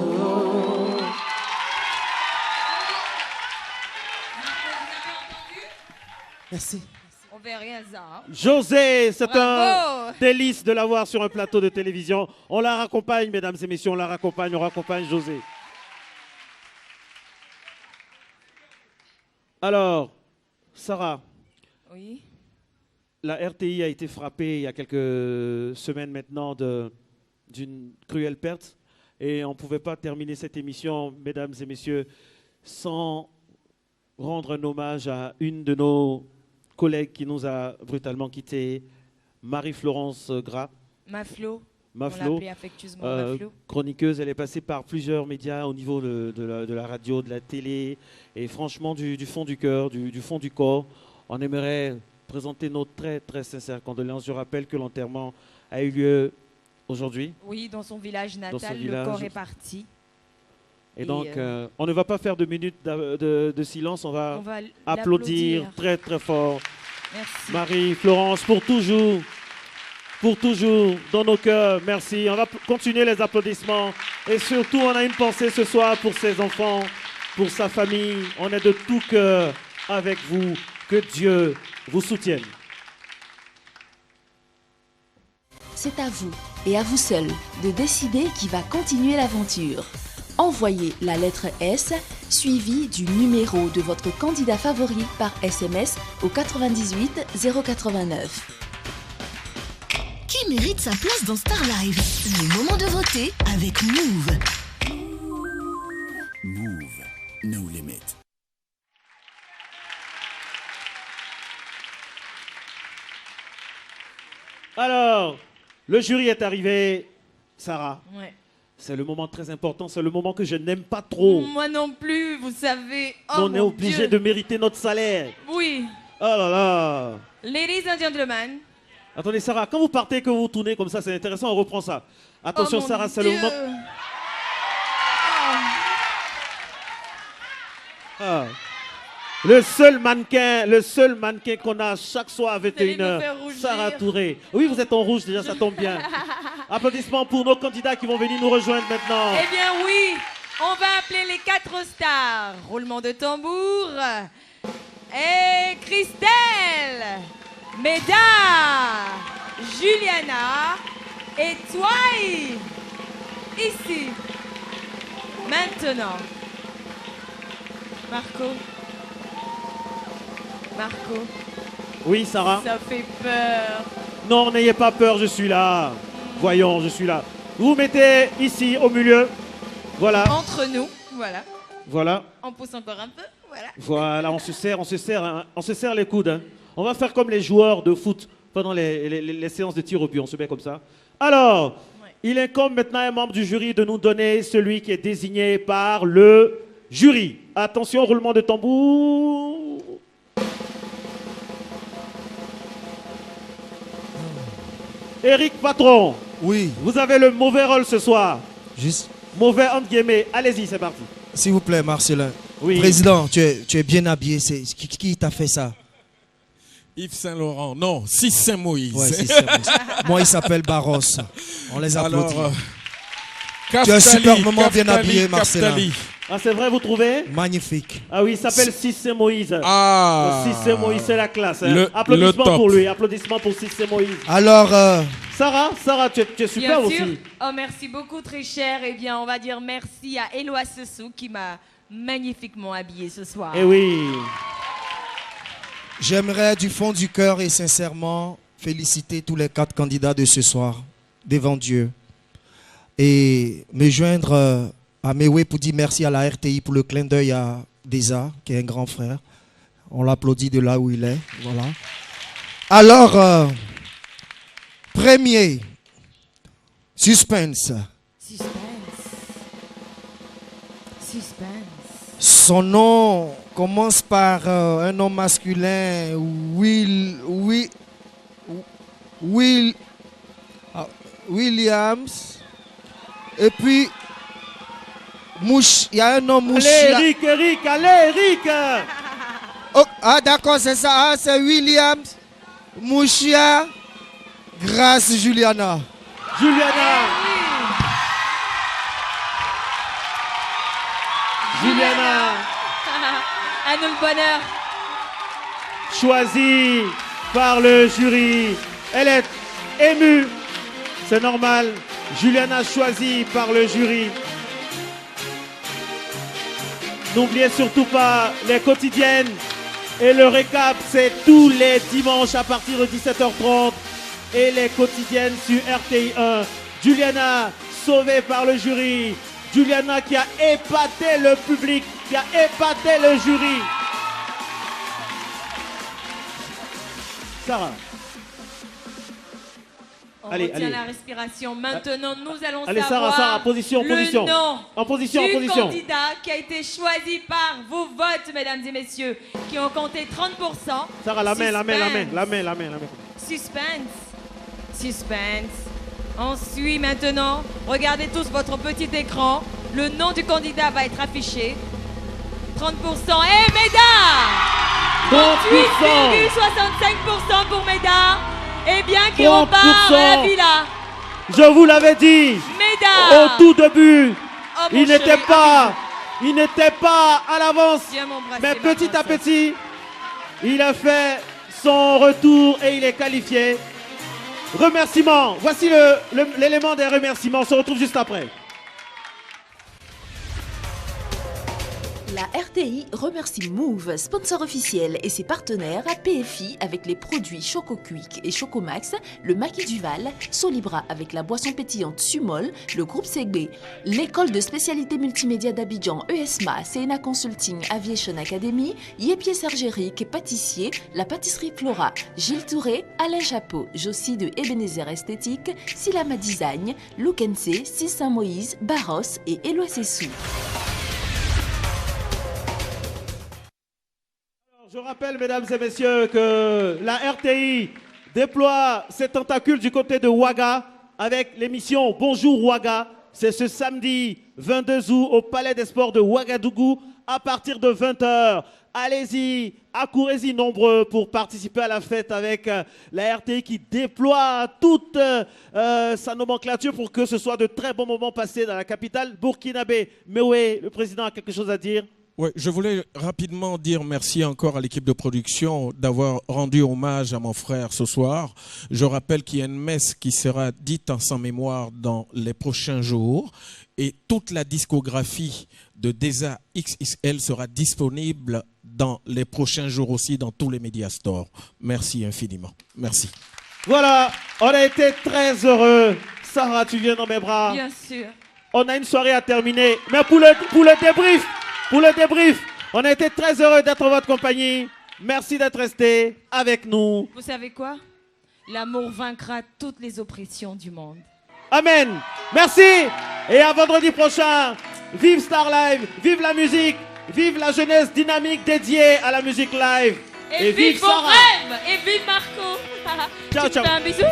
Merci. On fait rien ça. José, c'est Bravo. un délice de l'avoir sur un plateau de télévision. On la raccompagne, mesdames et messieurs, on la raccompagne, on raccompagne José. Alors, Sarah. Oui. La RTI a été frappée il y a quelques semaines maintenant d'une cruelle perte. Et on ne pouvait pas terminer cette émission, mesdames et messieurs, sans rendre un hommage à une de nos collègues qui nous a brutalement quittés, Marie-Florence Gras. Maflo. On Maflo, l'appelait affectueusement Maflo. chroniqueuse. Elle est passée par plusieurs médias au niveau de la radio, de la télé. Et franchement, du fond du cœur, du fond du corps, on aimerait présenter nos très très sincères condoléances. Je rappelle que l'enterrement a eu lieu aujourd'hui. Oui, dans son village natal, son le village. corps est parti. Et donc, on ne va pas faire de minutes de silence, on va applaudir l'applaudir. très très fort. Merci. Marie-Florence, pour toujours dans nos cœurs. Merci. On va continuer les applaudissements. Et surtout, on a une pensée ce soir pour ses enfants, pour sa famille. On est de tout cœur avec vous. Que Dieu vous soutienne. C'est à vous, et à vous seul, de décider qui va continuer l'aventure. Envoyez la lettre S, suivie du numéro de votre candidat favori par SMS au 98 089. Qui mérite sa place dans Star Live? Le moment de voter avec Move. Move, no limit. Alors, le jury est arrivé. Sarah, Ouais. c'est le moment très important. C'est le moment que je n'aime pas trop. Moi non plus, vous savez. Oh, On est mon obligé Dieu. de mériter notre salaire. Oui. Oh là là. Ladies and gentlemen. Attendez, Sarah, quand vous partez, que vous tournez comme ça, c'est intéressant, on reprend ça. Attention, Oh, mon Sarah, c'est le Dieu. moment. Ah. Le seul mannequin qu'on a chaque soir à 21h, Sarah Touré. Oui, vous êtes en rouge déjà, ça tombe bien. Applaudissements pour nos candidats qui vont venir nous rejoindre maintenant. Eh bien oui, on va appeler les 4 stars. Roulement de tambour. Et Christelle, Médard, Juliana et Toi. Ici. Maintenant. Marco. Oui, Sarah. Ça fait peur. Non, n'ayez pas peur, je suis là. Voyons, je suis là. Vous vous mettez ici, au milieu. Voilà. Entre nous, voilà. Voilà. On pousse encore un peu, voilà. Voilà, on se serre les coudes. Hein. On va faire comme les joueurs de foot pendant les séances de tir au but. On se met comme ça. Alors, il incombe maintenant à un membre du jury de nous donner celui qui est désigné par le jury. Attention, roulement de tambour. Eric Patron. Oui. Vous avez le mauvais rôle ce soir. Juste. Mauvais entre guillemets. Allez-y, c'est parti. S'il vous plaît, Marcelin. Oui. Président, tu es bien habillé. Qui t'a fait ça? Yves Saint-Laurent. Non, Sis Saint-Moïse. Ouais, Sis Saint-Moïse. Moi, il s'appelle Barros. On les applaudit. Alors, tu es un superbement bien habillé, Marcelin. Ah, c'est vrai, vous trouvez? Magnifique. Ah oui, il s'appelle Cissé Moïse. Ah. Cissé Moïse, c'est la classe. Hein. Le Applaudissements top. pour lui, applaudissements pour Cissé Moïse. Alors, Sarah, tu es super Bien sûr. aussi. Oh, merci beaucoup, très cher. Eh bien, on va dire merci à Éloi Sessou qui m'a magnifiquement habillée ce soir. Eh oui. j'aimerais du fond du cœur et sincèrement féliciter tous les 4 candidats de ce soir devant Dieu et me joindre à Mewe pour dire merci à la RTI pour le clin d'œil à Deza, qui est un grand frère. On l'applaudit de là où il est. Voilà. Alors, premier, suspense. Son nom commence par un nom masculin, Williams. Et puis, il y a un nom Mouchia. Allez, Eric, allez, Eric. Oh, ah, d'accord, c'est ça. Ah, c'est Williams Mouchia Grâce Juliana. Juliana. Juliana. À nous le bonheur. Choisie par le jury. Elle est émue. C'est normal. Juliana choisie par le jury. N'oubliez surtout pas les quotidiennes. Et le récap, c'est tous les dimanches à partir de 17h30. Et les quotidiennes sur RTI 1. Juliana, sauvée par le jury. Juliana qui a épaté le public, qui a épaté le jury. Sarah. On Allez, retient allez. la respiration. Maintenant, nous allons Allez, savoir Sarah, position, le position. nom En position, en du position. candidat qui a été choisi par vos votes, mesdames et messieurs, qui ont compté 30%. Sarah, la main. Suspense. On suit maintenant. Regardez tous votre petit écran. Le nom du candidat va être affiché. 30%. Et Médard 38,65% pour Médard. Et bien qui 30%. repart à la villa. Je vous l'avais dit. Médard. Au tout début. Oh, mon Il n'était chéri, pas à l'avance. Viens m'embrasser, Mais ma petit à princesse. petit, il a fait son retour et il est qualifié. Remerciements. Voici l'élément des remerciements. On se retrouve juste après. La RTI remercie Move, sponsor officiel, et ses partenaires à PFI avec les produits Choco Quick et Choco Max, le Maquis Duval, Solibra avec la boisson pétillante Sumol, le groupe Segbe, l'école de spécialité multimédia d'Abidjan ESMA, CNA Consulting Aviation Academy, Yépier Sergérique, pâtissier, la pâtisserie Flora, Gilles Touré, Alain Chapeau, Jossi de Ebenezer Esthétique, Silama Design, Lukense, Sis Saint-Moïse, Barros et Éloi Sessou. Je rappelle, mesdames et messieurs, que la RTI déploie ses tentacules du côté de Ouaga avec l'émission Bonjour Ouaga. C'est ce samedi 22 août au Palais des Sports de Ouagadougou à partir de 20h. Allez-y, accourez-y nombreux pour participer à la fête avec la RTI qui déploie toute sa nomenclature pour que ce soit de très bons moments passés dans la capitale burkinabé. Meoué, le président a quelque chose à dire? Ouais, je voulais rapidement dire merci encore à l'équipe de production d'avoir rendu hommage à mon frère ce soir. Je rappelle qu'il y a une messe qui sera dite en sa mémoire dans les prochains jours et toute la discographie de Deza XXL sera disponible dans les prochains jours aussi dans tous les médias stores. Merci infiniment. Merci. Voilà, on a été très heureux. Sarah, tu viens dans mes bras. Bien sûr. On a une soirée à terminer. Mais pour le débrief, on a été très heureux d'être en votre compagnie. Merci d'être resté avec nous. Vous savez quoi? L'amour vaincra toutes les oppressions du monde. Amen. Merci. Et à vendredi prochain. Vive Star Live, vive la musique, vive la jeunesse dynamique dédiée à la musique live. Et vive vos Sarah. rêves. Et vive Marco. Ciao, Tu me ciao. fais un bisou?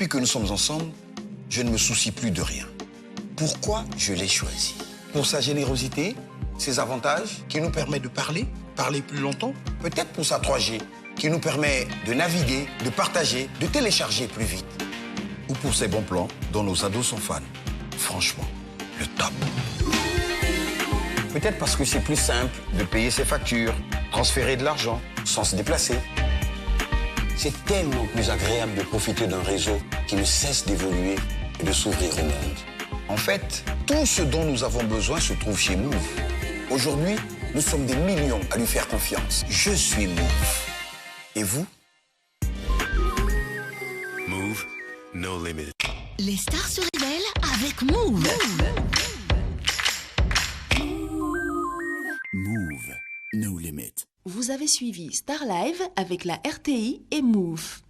Depuis que nous sommes ensemble, je ne me soucie plus de rien. Pourquoi je l'ai choisi? Pour sa générosité, ses avantages qui nous permettent de parler plus longtemps. Peut-être pour sa 3G qui nous permet de naviguer, de partager, de télécharger plus vite. Ou pour ses bons plans dont nos ados sont fans. Franchement, le top. Peut-être parce que c'est plus simple de payer ses factures, transférer de l'argent sans se déplacer. C'est tellement plus agréable de profiter d'un réseau qui ne cesse d'évoluer et de s'ouvrir au monde. En fait, tout ce dont nous avons besoin se trouve chez Move. Aujourd'hui, nous sommes des millions à lui faire confiance. Je suis Move. Et vous? Move, no limit. Les stars se révèlent avec Move. Move, no limit. Vous avez suivi Star Live avec la RTI et Move.